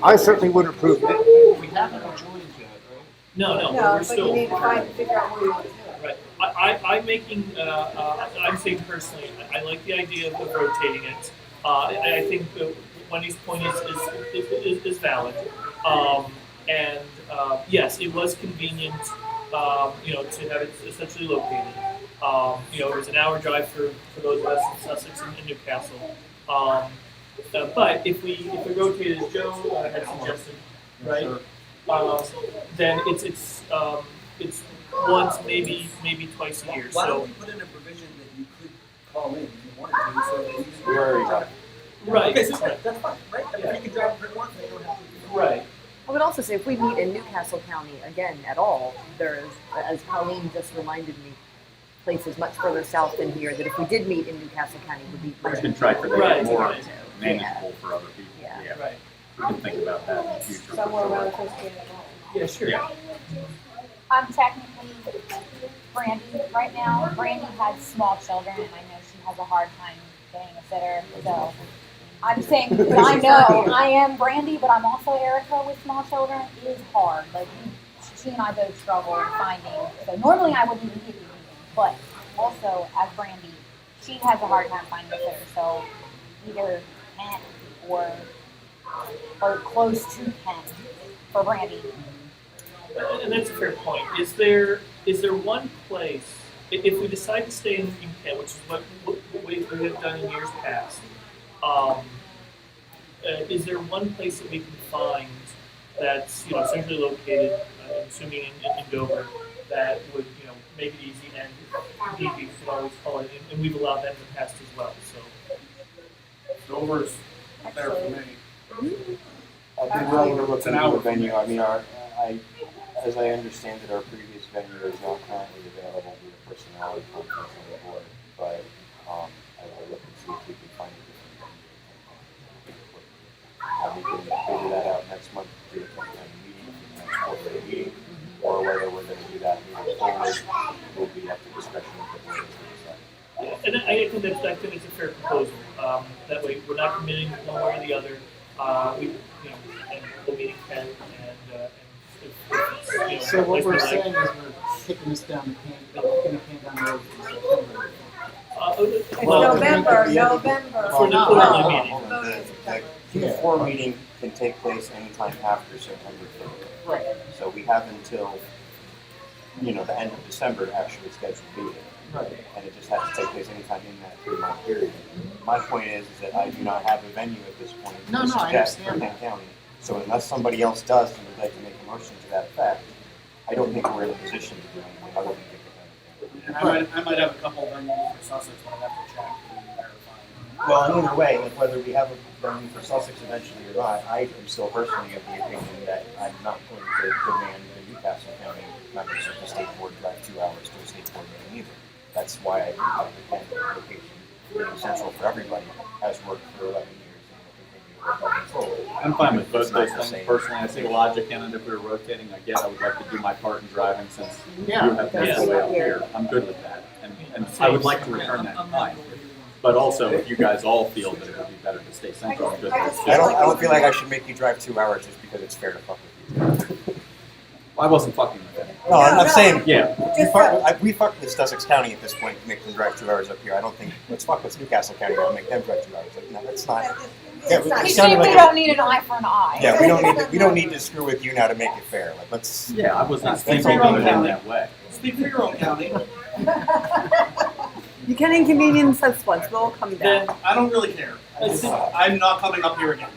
I certainly would approve it. We haven't adjourned yet, right? No, No, we're but still. you need to find, figure out where you want to do it. Right. I'm making, I'm saying personally, I like the idea of rotating it. I think Wendy's point is valid. Yes, it was convenient, to have it essentially located. It was an hour drive for those of us in Sussex and Newcastle. But if we rotate as Joe had suggested, right? Then it's once, maybe twice a year. Why So don't we put in a provision that you could call in if you wanted to, so that you can We already drive? right, Okay, so that's fine, right? I mean, you can drive for once, and you don't have to. right. I would also say if we meet in Newcastle County again at all, there's, as Colleen just reminded me, places much further south than here that if we did meet in Newcastle County would be We much can try to make Right, it more right. manageable for other people. Yeah. Right. We can think about that in the future. for Somewhere sure. around Christiana. Yeah, sure. Yeah. I'm technically Brandy right now. Brandy has small children, and I know she has a hard time getting a sitter. So I'm saying that I know I am Brandy, but I'm also Erica with small children. It is hard. Like she and I both struggle in finding. So normally I wouldn't even give you anything, but also as Brandy, she has a hard time finding a sitter. So either 10 or close to 10 for Brandy. And that's a fair point. Is there one place, if we decide to stay in Kent, which is what we have done in years past, is there one place that we can find that's centrally located, I'm assuming in Dover, that would make it easy, and if need be, we can always call it, and we've allowed that in the past as well. So Dover's there for me. I'd be willing to look It's an into hour. a venue. I mean, as I understand it, our previous venue is not currently available due to personality conflicts on the board, but I will look and see if we can find a different venue. We can figure that out next month, do a kind of meeting, next quarterly meeting, or whether we're going to do that moving forward will be at the discretion of the board to decide. yeah, and I think that's a fair proposal. That way, we're not committing one way or the other. And the meeting can So what we're saying is we're kicking this down the road until September. It's Well, November. For the quarterly meeting. The Q4 meeting can take place anytime after September 5th. Right. So we have until, the end of December to actually schedule the meeting. Right. And it just has to take place anytime in that 3-month period. My point is that I do not have a venue at this point No, to no, I suggest for understand Kent County. So unless somebody else does and would like to make a motion to that effect, I don't think we're in a position to do anything other than pick a venue. And I might have a couple of venues for Sussex, but I'd have to check and verify. Well, and either way, like whether we have a venue for Sussex eventually or not, I am still personally of the opinion that I'm not going to demand that a Newcastle County members of the state board drive 2 hours to a state board meeting either. That's why I think that the Kent location being central for everybody has worked for 11 years and will continue to work going forward. I'm fine with both It's not those the things. same. Personally, I see logic in it. If we were rotating, I would like to do my part in driving since Yeah. you have That's the way what up we're- here. I'm good with that. And I would like to return that time. But also, if you guys all feel that it would be better to stay central, I'm good with it. I don't feel like I should make you drive 2 hours just because it's fair to fuck with you. I wasn't fucking with it. No, I'm not saying. Yeah. We fuck with Sussex County at this point to make them drive 2 hours up here. I don't think, let's fuck with Newcastle County to make them drive 2 hours. Like, no, that's not. Yeah, It's not. it We sounded like don't need an eye for an eye. Yeah, we don't need to screw with you now to make it fair. Like, let's. Yeah, I was not That's thinking all of it right. in that way. Speak for your own county. You can inconvenience us once. We'll come Then down. I don't really care. I'm not coming up here again.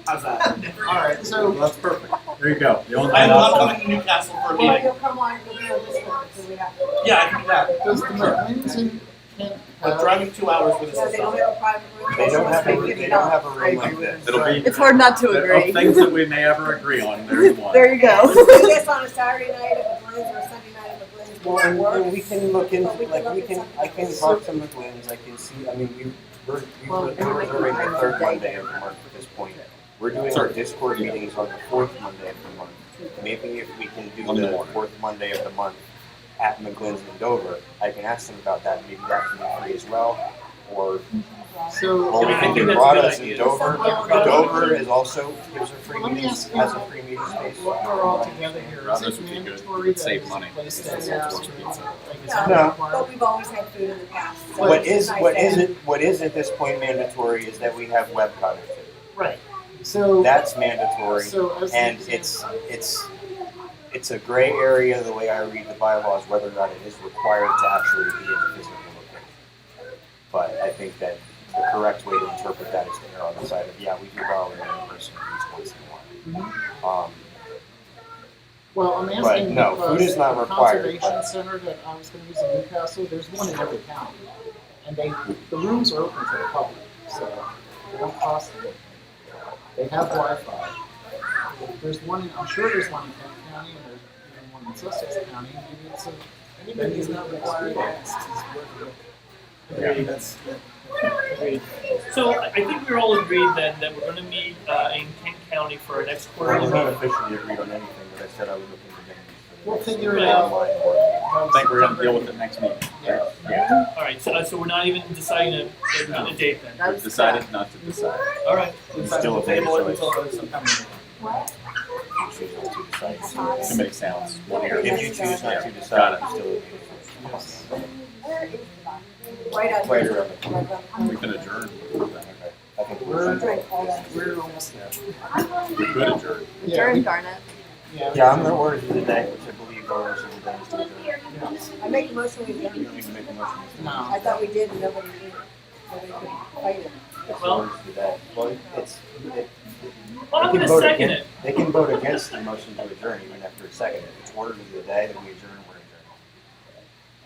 How's that? All right, so Well, that's perfect. There you go. The only I'm not option. coming to Newcastle for a Well, meeting. you'll come on, you'll be on this one, so we have to. Yeah, I can do that. does the McLean's in Kent But have, driving 2 hours with No, us they is don't not. have a private room. They don't have Must a, be they don't have a $50. room like this. It'll be It's hard not to of agree. things that we may ever agree on. There's one. There you go. Let's do this on a Saturday night at McLean's or a Sunday night at McLean's. Well, and Works. we can look into, But we can like, look we at can, something I can else. talk to McLean's, I can see, I mean, We're reserving the third Monday of the month at this point. We're doing our Discord meetings on the fourth Monday of the month. Maybe if we can do the fourth Monday of the month at McGlynn's in Dover, I can ask them about that. Maybe that can be free as well. Or So we I can think do that's a good Grotto's in idea. Dover. Dover is also gives a free Let me meeting, ask has you, a free meeting space. what we're all together here, is Brothers it would be good. mandatory Would that save it's money. placed It's as also a forced pizza. like, is No, that No. required? But we've always had food in the past. So What it's is nice what to is have- it? What is at this point mandatory is that we have web connectivity. Right. So That's mandatory, so as an and example- it's a gray area the way I read the bylaws whether or not it is required to actually be in the physical location. But I think that the correct way to interpret that is to err on the side of we do borrow an in-person at least once in a while. Well, I'm asking But no, because food is not the required, conservation but- center that I was going to use in Newcastle, there's one in every county, and the rooms are open to the public, so they don't cost anything. They have Wi-Fi. There's one. I'm sure there's one in Kent County, and there's even one in Sussex County. Maybe it's anybody who's not required to ask is worth it. Agreed. Agreed. So I think we're all agreed then that we're going to meet in Kent County for our next We're quarterly not meeting. officially agreed on anything, but I said I was looking for venues for the We'll next figure it Right. out. online board meeting. I think we're gonna deal with it next meeting. Yeah. All right, so we're not even deciding a date then. We've decided not to decide. All right. It's still a Table it choice. until the September meeting. Choose not to decide. Too many sounds. One ear. If you choose not to decide, you still have Yes. Right out Right here. around the corner. We can adjourn. Okay. I think We're Right. we're almost there. We could adjourn. Yeah. Garnet. Yeah, I'm the orders of the day, which I believe orders of the day is to adjourn. I make a motion we You adjourn. don't need to make a motion. No. I thought we did and nobody did. Nobody could fight it. It's Well- orders of the day. Well, Well, I'm they going to can vote second against- it. They can vote against the motion to adjourn even after a second. If it's orders of the day, then we adjourn, we're adjourned.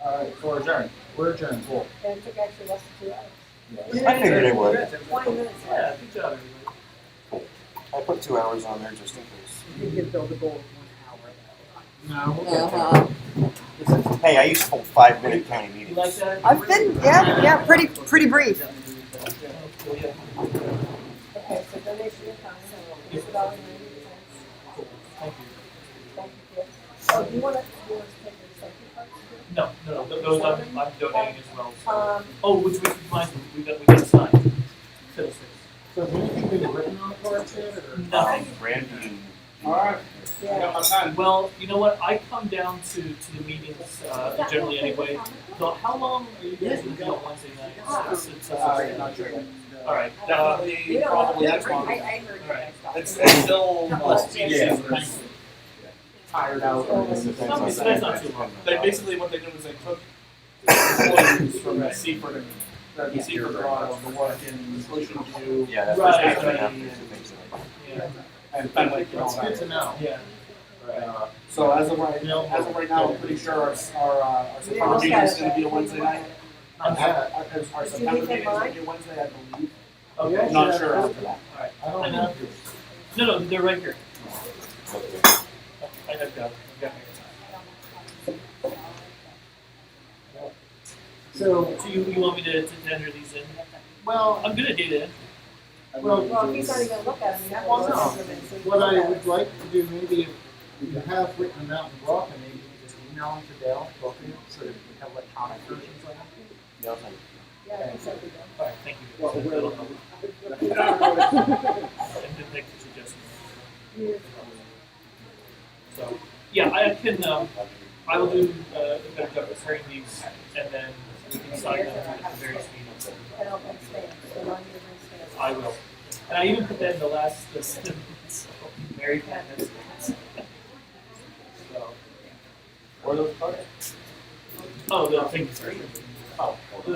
All right, so we're adjourned. We're adjourned. Cool. And it took actually less than 2 hours. I figured it would. 20 minutes. Yeah, good job, everybody. I put 2 hours on there just in case. You can build a goal of 1 hour. No. We'll get there. Uh-huh. Hey, I used to hold 5-minute county You meetings. like that? I've been, yeah, pretty brief. Okay, so donation of time, so $6.90. Thank you. Thank you, kids. Oh, do you want to take the recycling cards? No, those I'm donating as well. So. Um, Which reminds me, we got signed. Fiddlesticks. So has anything been written on the cards yet, or? Nothing. Randy and. All right, I got yeah. my time. Well, you know what? I come down to the meetings generally anyway. So how long are you guys going to be on Wednesday nights? Not sure. All right. We Definitely, don't probably know. next month. I heard you All right. guys talking. It's still Yeah. tired out. That's not too long. They basically what they did was they took employees from the Seaford and Seaford brought the work in Solution View. Yeah, that's Right, what's right. happening after things like that. Yeah. And Fenwick and all It's good that. to know. Yeah. So as of right now, I'm pretty sure our September meeting is going to be a Wednesday night. Our September meeting is going to be a Wednesday, I believe. Okay. I'm not sure after that. All right. I don't have yours. No, they're right here. Okay. I have got them. So, So you want me to enter these in? well, I'm good at data. Well, if he's not even gonna look at them, you have to Well, look no. at them and see. What I would like to do, maybe if you have written them out in block, and maybe you can just email them to Dale, both of you, so that we have electronic versions of them. Yeah, I'll send it. Yeah, he said we don't. All right, thank you. Well, That'll we're- help. And then thanks for suggesting. So, yeah, I can, I will do a better job of preparing these, and then we can sign them at the various meetings. And I'll bring stamps, so I'll need to bring stamps. I will. And I even put that in the last, so Mary Pat has stamps. So, Or those cards. oh, the thing, sorry. Oh,